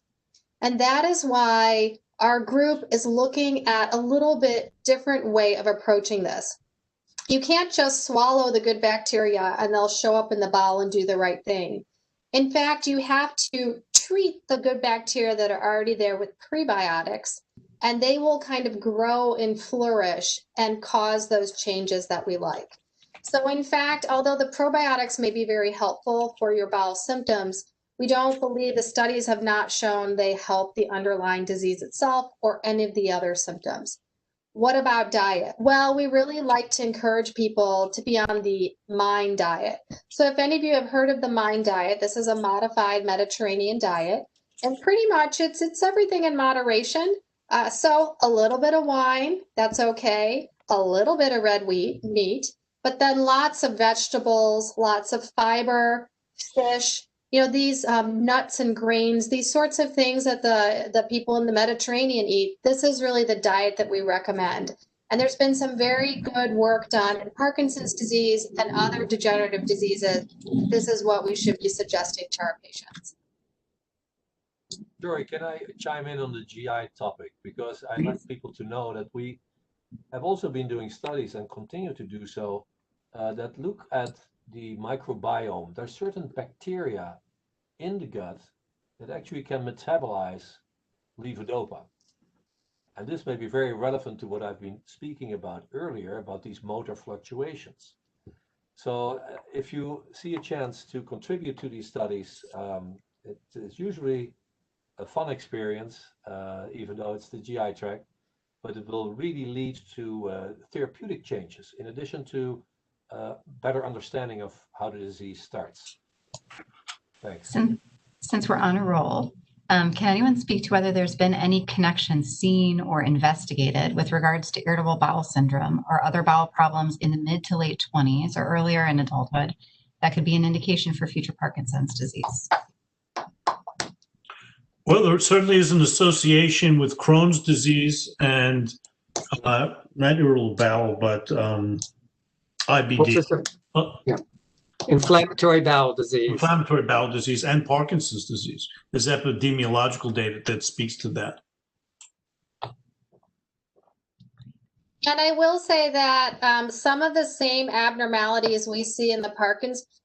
A: And that is why our group is looking at a little bit different way of approaching this. You can't just swallow the good bacteria and they'll show up in the bowel and do the right thing. In fact, you have to treat the good bacteria that are already there with prebiotics, and they will kind of grow and flourish and cause those changes that we like. So in fact, although the probiotics may be very helpful for your bowel symptoms, We don't believe the studies have not shown they help the underlying disease itself or any of the other symptoms. What about diet? Well, we really like to encourage people to be on the MIND diet. So if any of you have heard of the MIND diet, this is a modified Mediterranean diet. And pretty much it's everything in moderation. So a little bit of wine, that's okay. A little bit of red meat, but then lots of vegetables, lots of fiber, fish, these nuts and grains, these sorts of things that the people in the Mediterranean eat. This is really the diet that we recommend. And there's been some very good work done in Parkinson's disease and other degenerative diseases. This is what we should be suggesting to our patients.
D: Jory, can I chime in on the GI topic? Because I'd like people to know that we have also been doing studies and continue to do so that look at the microbiome. There's certain bacteria in the gut that actually can metabolize levodopa. And this may be very relevant to what I've been speaking about earlier about these motor fluctuations. So if you see a chance to contribute to these studies, it's usually a fun experience, even though it's the GI tract, but it will really lead to therapeutic changes in addition to better understanding of how the disease starts. Thanks.
E: Since we're on a roll, can anyone speak to whether there's been any connection seen or investigated with regards to irritable bowel syndrome or other bowel problems in the mid to late 20s or earlier in adulthood that could be an indication for future Parkinson's disease?
C: Well, there certainly is an association with Crohn's disease and not irritable bowel, but IBD.
B: Yeah. Inflammatory bowel disease.
C: Inflammatory bowel disease and Parkinson's disease. There's epidemiological data that speaks to that.
A: And I will say that some of the same abnormalities we see in the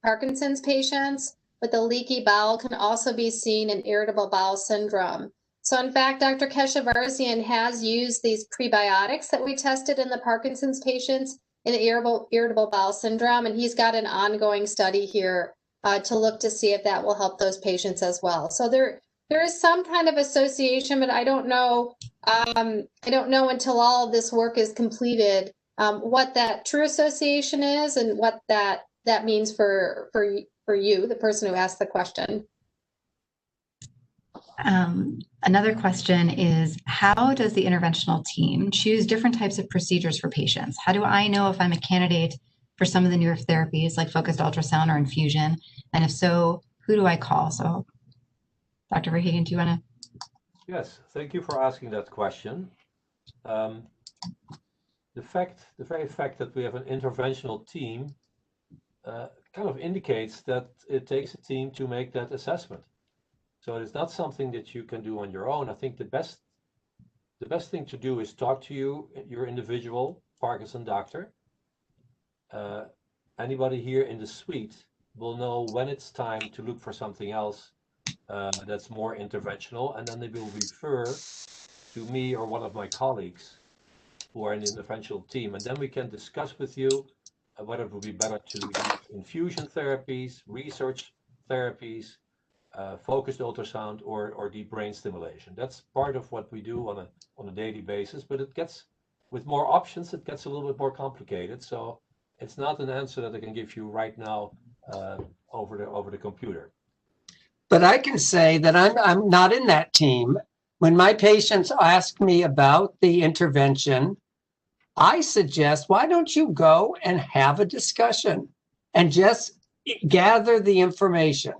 A: Parkinson's patients with the leaky bowel can also be seen in irritable bowel syndrome. So in fact, Dr. Keshavarzian has used these prebiotics that we tested in the Parkinson's patients in irritable bowel syndrome, and he's got an ongoing study here to look to see if that will help those patients as well. So there is some kind of association, but I don't know. I don't know until all of this work is completed what that true association is and what that means for you, the person who asked the question.
E: Another question is, how does the interventional team choose different types of procedures for patients? How do I know if I'm a candidate for some of the newer therapies like focused ultrasound or infusion? And if so, who do I call? So Dr. Verhagen, do you want to?
D: Yes, thank you for asking that question. The very fact that we have an interventional team kind of indicates that it takes a team to make that assessment. So it's not something that you can do on your own. I think the best thing to do is talk to your individual Parkinson doctor. Anybody here in the suite will know when it's time to look for something else that's more interventional, and then they will refer to me or one of my colleagues who are in the interventional team, and then we can discuss with you whether it would be better to use infusion therapies, research therapies, focused ultrasound, or deep brain stimulation. That's part of what we do on a daily basis, but it gets, with more options, it gets a little bit more complicated. So it's not an answer that I can give you right now over the computer.
B: But I can say that I'm not in that team. When my patients ask me about the intervention, I suggest, why don't you go and have a discussion and just gather the information.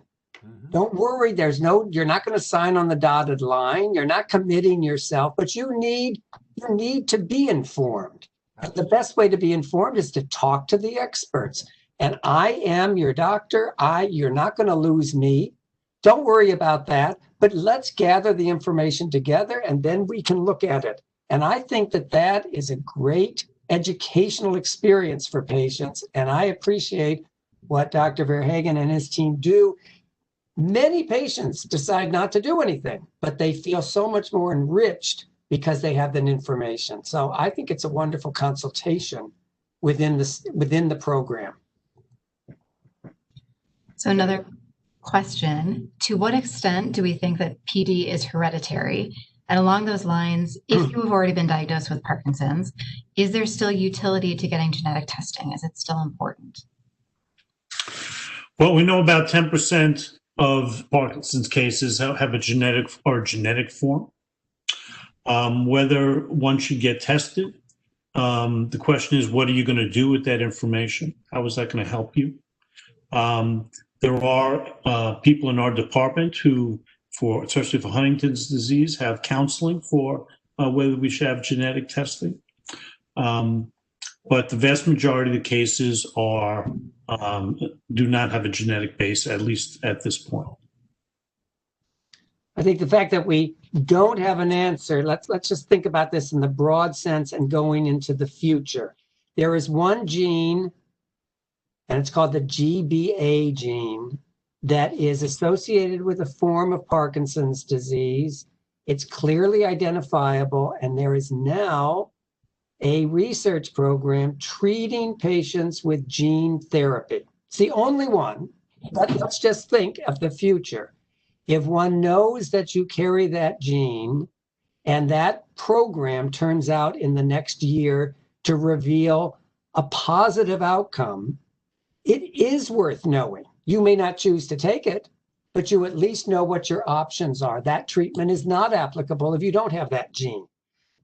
B: Don't worry, you're not going to sign on the dotted line. You're not committing yourself, but you need to be informed. And the best way to be informed is to talk to the experts. And I am your doctor. You're not going to lose me. Don't worry about that, but let's gather the information together and then we can look at it. And I think that is a great educational experience for patients. And I appreciate what Dr. Verhagen and his team do. Many patients decide not to do anything, but they feel so much more enriched because they have that information. So I think it's a wonderful consultation within the program.
E: So another question, to what extent do we think that PD is hereditary? And along those lines, if you have already been diagnosed with Parkinson's, is there still utility to getting genetic testing? Is it still important?
C: Well, we know about 10% of Parkinson's cases have a genetic form. Whether one should get tested, the question is, what are you going to do with that information? How is that going to help you? There are people in our department who, especially for Huntington's disease, have counseling for whether we should have genetic testing. But the vast majority of the cases do not have a genetic base, at least at this point.
B: I think the fact that we don't have an answer, let's just think about this in the broad sense and going into the future. There is one gene, and it's called the GBA gene, that is associated with a form of Parkinson's disease. It's clearly identifiable, and there is now a research program treating patients with gene therapy. It's the only one, but let's just think of the future. If one knows that you carry that gene and that program turns out in the next year to reveal a positive outcome, it is worth knowing. You may not choose to take it, but you at least know what your options are. That treatment is not applicable if you don't have that gene.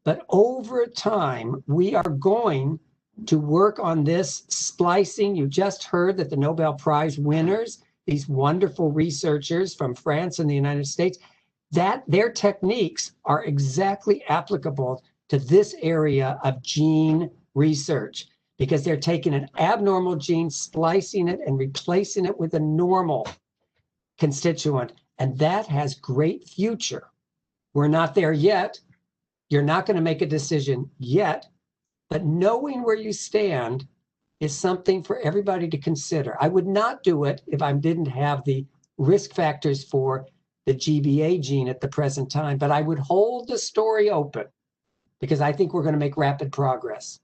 B: But over time, we are going to work on this splicing. You just heard that the Nobel Prize winners, these wonderful researchers from France and the United States, that their techniques are exactly applicable to this area of gene research, because they're taking an abnormal gene, splicing it, and replacing it with a normal constituent. And that has great future. We're not there yet. You're not going to make a decision yet, but knowing where you stand is something for everybody to consider. I would not do it if I didn't have the risk factors for the GBA gene at the present time, but I would hold the story open because I think we're going to make rapid progress.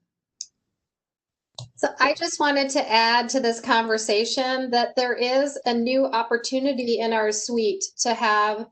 A: So I just wanted to add to this conversation that there is a new opportunity in our suite to have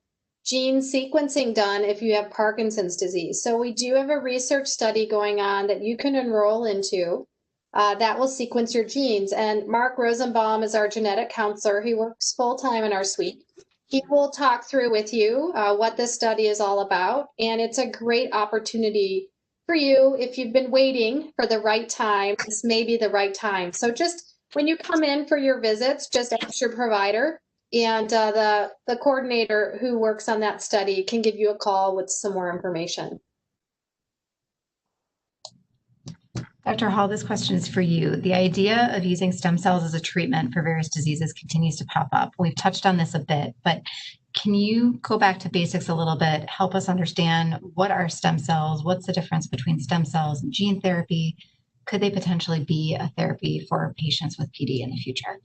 A: gene sequencing done if you have Parkinson's disease. So we do have a research study going on that you can enroll into that will sequence your genes. And Mark Rosenbaum is our genetic counselor. He works full-time in our suite. He will talk through with you what this study is all about. And it's a great opportunity for you if you've been waiting for the right time. This may be the right time. So just when you come in for your visits, just ask your provider, and the coordinator who works on that study can give you a call with some more information.
E: Dr. Hall, this question is for you. The idea of using stem cells as a treatment for various diseases continues to pop up. We've touched on this a bit, but can you go back to basics a little bit, help us understand what are stem cells, what's the difference between stem cells and gene therapy? Could they potentially be a therapy for patients with PD in the future?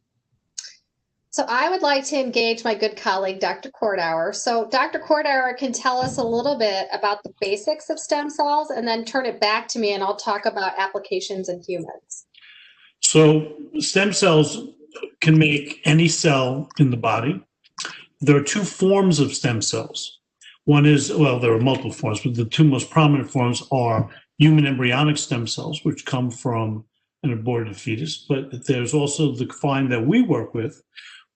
A: So I would like to engage my good colleague, Dr. Kortauer. So Dr. Kortauer can tell us a little bit about the basics of stem cells and then turn it back to me and I'll talk about applications in humans.
C: So stem cells can make any cell in the body. There are two forms of stem cells. One is, well, there are multiple forms, but the two most prominent forms are human embryonic stem cells, which come from an aborted fetus. But there's also the kind that we work with,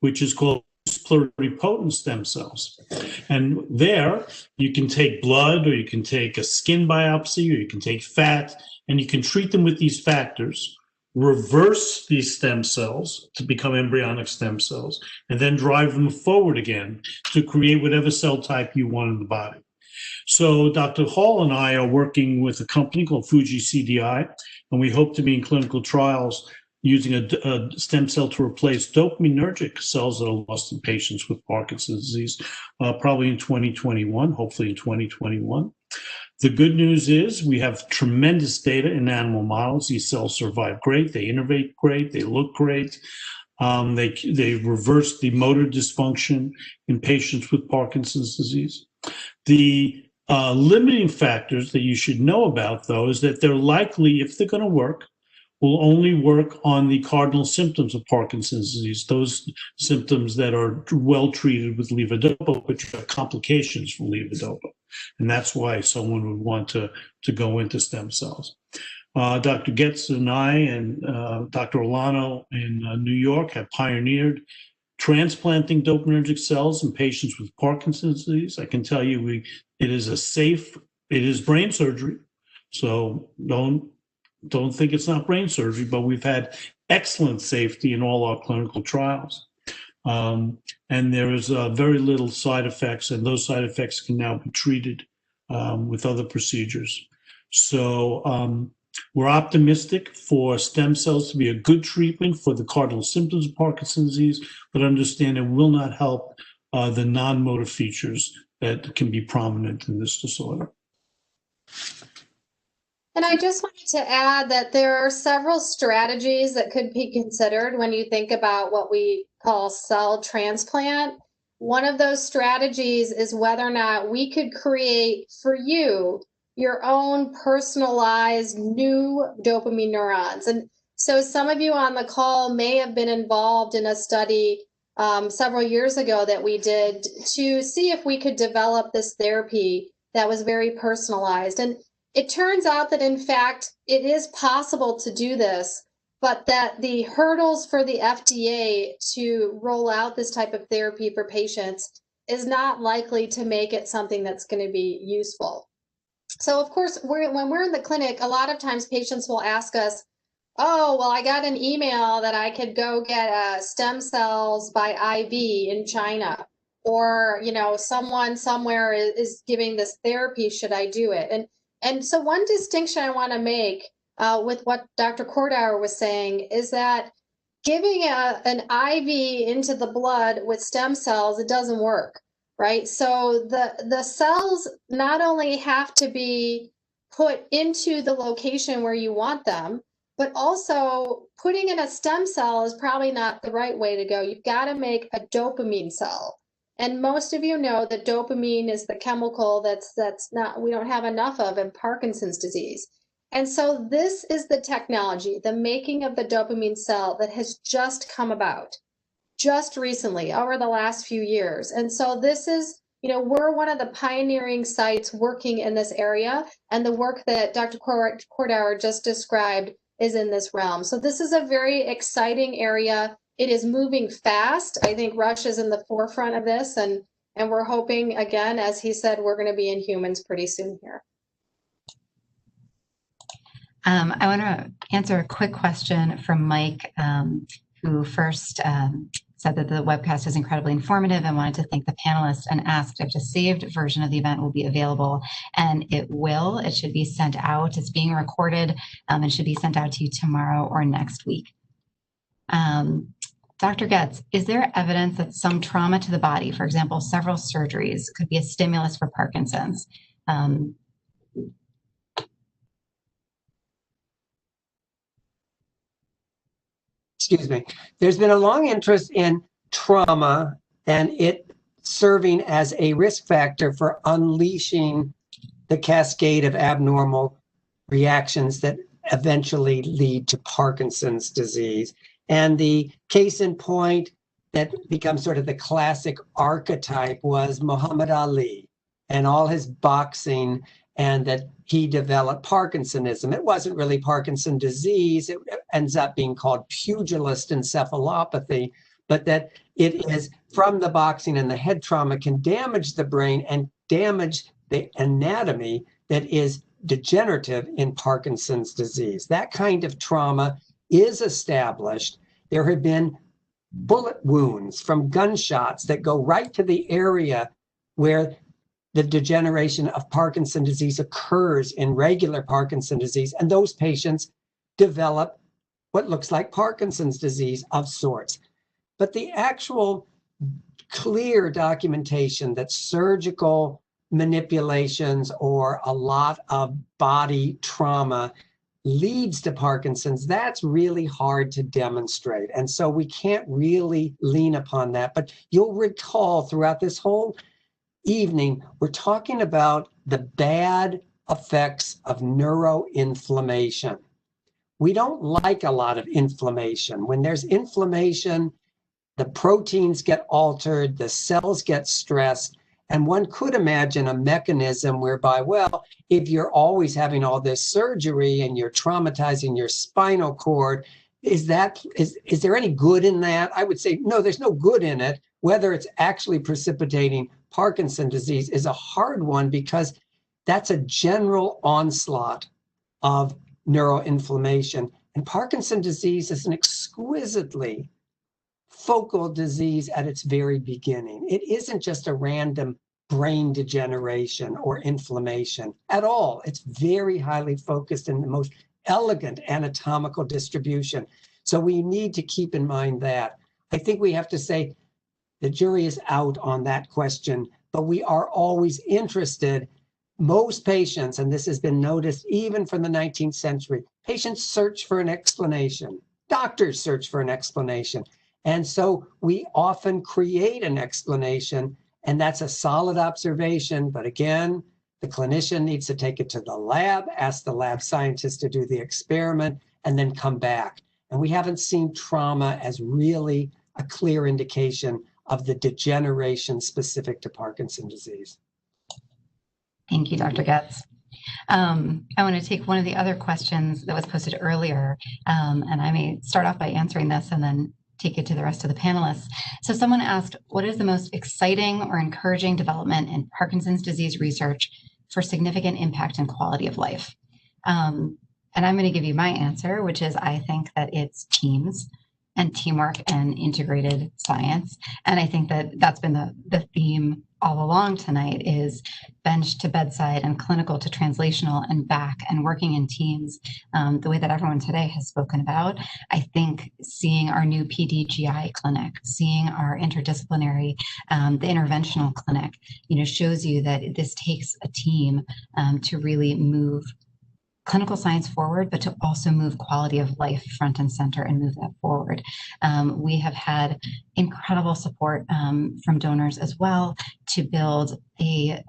C: which is called pluripotent stem cells. And there you can take blood, or you can take a skin biopsy, or you can take fat, and you can treat them with these factors, reverse these stem cells to become embryonic stem cells, and then drive them forward again to create whatever cell type you want in the body. So Dr. Hall and I are working with a company called Fuji CDI, and we hope to be in clinical trials using a stem cell to replace dopaminergic cells that are lost in patients with Parkinson's disease, probably in 2021, hopefully in 2021. The good news is we have tremendous data in animal models. These cells survive great, they innervate great, they look great. They reverse the motor dysfunction in patients with Parkinson's disease. The limiting factors that you should know about, though, is that they're likely, if they're going to work, will only work on the cardinal symptoms of Parkinson's disease, those symptoms that are well treated with levodopa, but have complications from levodopa. And that's why someone would want to go into stem cells. Dr. Getz and I and Dr. Olano in New York have pioneered transplanting dopaminergic cells in patients with Parkinson's disease. I can tell you it is brain surgery. So don't think it's not brain surgery, but we've had excellent safety in all our clinical trials. And there is very little side effects, and those side effects can now be treated with other procedures. So we're optimistic for stem cells to be a good treatment for the cardinal symptoms of Parkinson's disease, but understand it will not help the non-motor features that can be prominent in this disorder.
A: And I just wanted to add that there are several strategies that could be considered when you think about what we call cell transplant. One of those strategies is whether or not we could create for you your own personalized new dopamine neurons. And so some of you on the call may have been involved in a study several years ago that we did to see if we could develop this therapy that was very personalized. And it turns out that, in fact, it is possible to do this, but that the hurdles for the FDA to roll out this type of therapy for patients is not likely to make it something that's going to be useful. So, of course, when we're in the clinic, a lot of times patients will ask us, oh, well, I got an email that I could go get stem cells by IV in China, or, someone somewhere is giving this therapy. Should I do it? And so one distinction I want to make with what Dr. Kordauer was saying is that giving an IV into the blood with stem cells, it doesn't work, right? So the cells not only have to be put into the location where you want them, but also putting in a stem cell is probably not the right way to go. You've got to make a dopamine cell. And most of you know that dopamine is the chemical we don't have enough of in Parkinson's disease. And so this is the technology, the making of the dopamine cell, that has just come about just recently over the last few years. And so this is, we're one of the pioneering sites working in this area, and the work that Dr. Kordauer just described is in this realm. So this is a very exciting area. It is moving fast. I think Rush is in the forefront of this, and we're hoping, again, as he said, we're going to be in humans pretty soon here.
E: I want to answer a quick question from Mike, who first said that the webcast is incredibly informative and wanted to thank the panelists, and asked if a saved version of the event will be available. And it will. It should be sent out. It's being recorded and should be sent out to you tomorrow or next week. Dr. Getz, is there evidence that some trauma to the body, for example, several surgeries, could be a stimulus for Parkinson's?
B: Excuse me. There's been a long interest in trauma and it serving as a risk factor for unleashing the cascade of abnormal reactions that eventually lead to Parkinson's disease. And the case in point that becomes sort of the classic archetype was Muhammad Ali and all his boxing, and that he developed Parkinsonism. It wasn't really Parkinson's disease. It ends up being called pugilist encephalopathy, but that it is from the boxing, and the head trauma can damage the brain and damage the anatomy that is degenerative in Parkinson's disease. That kind of trauma is established. There have been bullet wounds from gunshots that go right to the area where the degeneration of Parkinson's disease occurs in regular Parkinson's disease, and those patients develop what looks like Parkinson's disease of sorts. But the actual clear documentation that surgical manipulations or a lot of body trauma leads to Parkinson's, that's really hard to demonstrate. And so we can't really lean upon that. But you'll recall throughout this whole evening, we're talking about the bad effects of neuroinflammation. we don't like a lot of inflammation. When there's inflammation, the proteins get altered, the cells get stressed, and one could imagine a mechanism whereby, well, if you're always having all this surgery and you're traumatizing your spinal cord, is there any good in that? I would say, no, there's no good in it. Whether it's actually precipitating Parkinson's disease is a hard one, because that's a general onslaught of neuroinflammation. And Parkinson's disease is an exquisitely focal disease at its very beginning. It isn't just a random brain degeneration or inflammation at all. It's very highly focused in the most elegant anatomical distribution. So we need to keep in mind that. I think we have to say the jury is out on that question, but we are always interested. Most patients, and this has been noticed even from the 19th century, patients search for an explanation. Doctors search for an explanation. And so we often create an explanation, and that's a solid observation. But again, the clinician needs to take it to the lab, ask the lab scientist to do the experiment, and then come back. And we haven't seen trauma as really a clear indication of the degeneration specific to Parkinson's disease.
E: Thank you, Dr. Getz. I want to take one of the other questions that was posted earlier, and I may start off by answering this and then take it to the rest of the panelists. So someone asked, what is the most exciting or encouraging development in Parkinson's disease research for significant impact and quality of life? And I'm going to give you my answer, which is I think that it's teams and teamwork and integrated science. And I think that that's been the theme all along tonight, is bench to bedside and clinical to translational and back, and working in teams the way that everyone today has spoken about. I think seeing our new PDGI clinic, seeing our interdisciplinary, the interventional clinic, shows you that this takes a team to really move clinical science forward, but to also move quality of life front and center and move that forward. We have had incredible support from donors as well to build an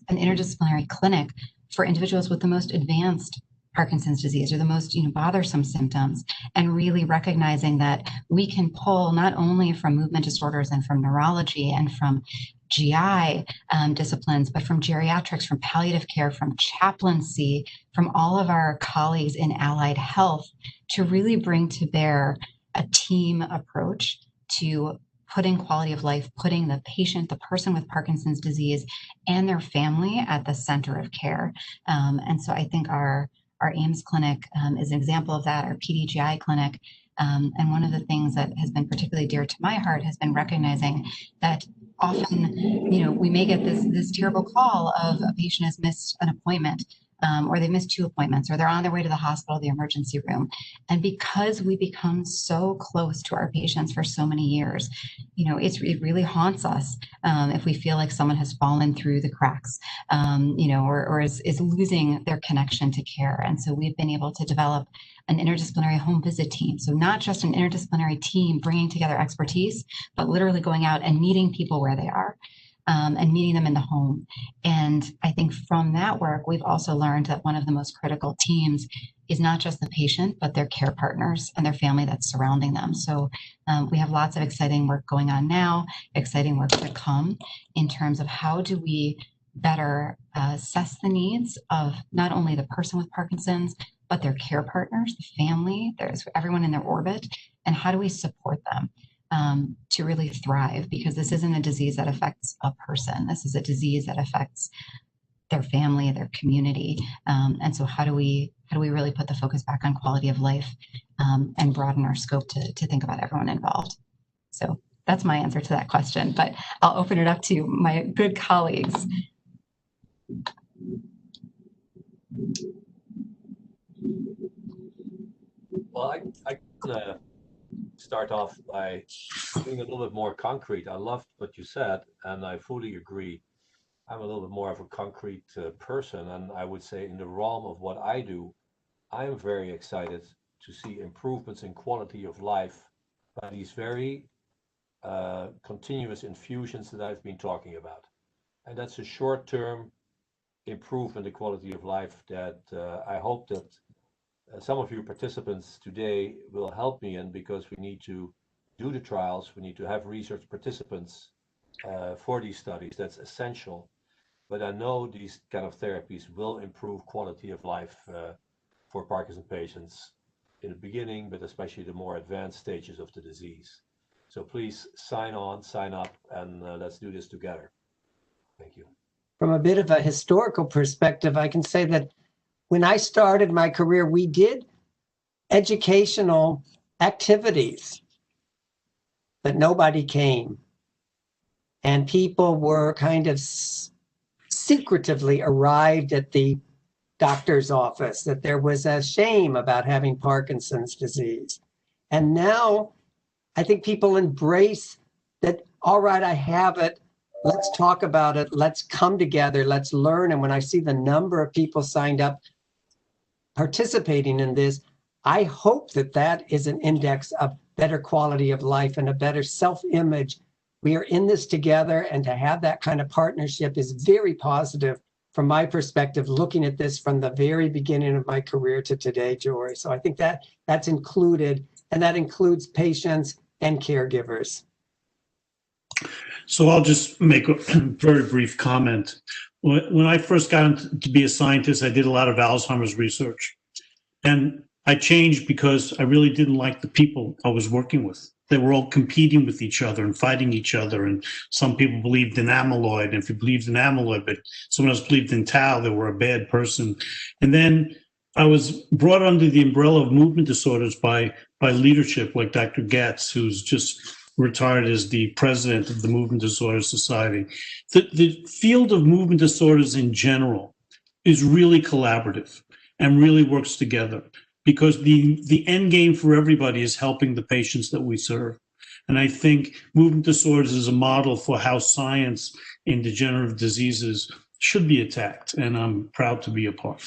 E: interdisciplinary clinic for individuals with the most advanced Parkinson's disease or the most bothersome symptoms, and really recognizing that we can pull not only from movement disorders and from neurology and from GI disciplines, but from geriatrics, from palliative care, from chaplaincy, from all of our colleagues in allied health, to really bring to bear a team approach to putting quality of life, putting the patient, the person with Parkinson's disease and their family at the center of care. And so I think our AIMS clinic is an example of that, our PDGI clinic. And one of the things that has been particularly dear to my heart has been recognizing that often, we may get this terrible call of a patient has missed an appointment, or they missed 2 appointments, or they're on their way to the hospital, the emergency room. And because we become so close to our patients for so many years, it really haunts us if we feel like someone has fallen through the cracks, or is losing their connection to care. And so we've been able to develop an interdisciplinary home visit team. So not just an interdisciplinary team bringing together expertise, but literally going out and meeting people where they are. And meeting them in the home. And I think from that work, we've also learned that one of the most critical teams is not just the patient, but their care partners and their family that's surrounding them. So we have lots of exciting work going on now, exciting work to come in terms of how do we better assess the needs of not only the person with Parkinson's, but their care partners, the family, there's everyone in their orbit, and how do we support them to really thrive, because this isn't a disease that affects a person. This is a disease that affects their family, their community. And so how do we really put the focus back on quality of life and broaden our scope to think about everyone involved? So that's my answer to that question, but I'll open it up to my good colleagues.
D: Well, I start off by being a little bit more concrete. I loved what you said, and I fully agree. I'm a little bit more of a concrete person, and I would say in the realm of what I do, I'm very excited to see improvements in quality of life by these very continuous infusions that I've been talking about. And that's a short-term improvement in quality of life that I hope that some of you participants today will help me in, because we need to do the trials. We need to have research participants for these studies. That's essential. But I know these kind of therapies will improve quality of life for Parkinson patients in the beginning, but especially the more advanced stages of the disease. So please sign on, sign up, and let's do this together. Thank you.
B: From a bit of a historical perspective, I can say that when I started my career, we did educational activities, but nobody came. And people were kind of secretively arrived at the doctor's office, that there was a shame about having Parkinson's disease. And now I think people embrace that, all right, I have it. Let's talk about it. Let's come together. Let's learn. And when I see the number of people signed up participating in this, I hope that that is an index of better quality of life and a better self-image. We are in this together, and to have that kind of partnership is very positive from my perspective, looking at this from the very beginning of my career to today, Jory. So I think that that's included, and that includes patients and caregivers.
C: So I'll just make a very brief comment. When I first got to be a scientist, I did a lot of Alzheimer's research. And I changed because I really didn't like the people I was working with. They were all competing with each other and fighting each other. And some people believed in amyloid. And if you believed in amyloid, but someone else believed in tau, they were a bad person. And then I was brought under the umbrella of movement disorders by leadership like Dr. Getz, who's just retired as the president of the Movement Disorder Society. The field of movement disorders in general is really collaborative and really works together, because the end game for everybody is helping the patients that we serve. And I think movement disorders is a model for how science in degenerative diseases should be attacked, and I'm proud to be a part.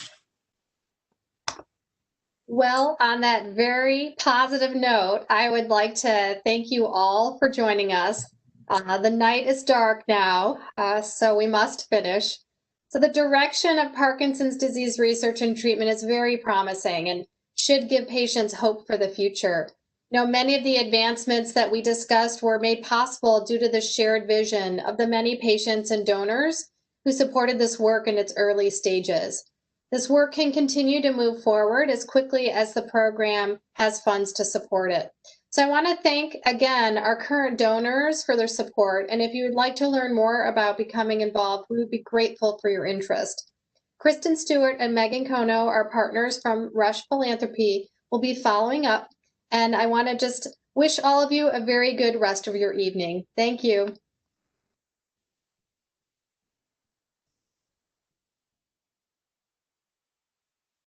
A: Well, on that very positive note, I would like to thank you all for joining us. The night is dark now, so we must finish. So the direction of Parkinson's disease research and treatment is very promising and should give patients hope for the future. You know, many of the advancements that we discussed were made possible due to the shared vision of the many patients and donors who supported this work in its early stages. This work can continue to move forward as quickly as the program has funds to support it. So I want to thank again our current donors for their support. And if you would like to learn more about becoming involved, we would be grateful for your interest. Kristen Stewart and Megan Kono, our partners from Rush Philanthropy, will be following up. And I want to just wish all of you a very good rest of your evening. Thank you.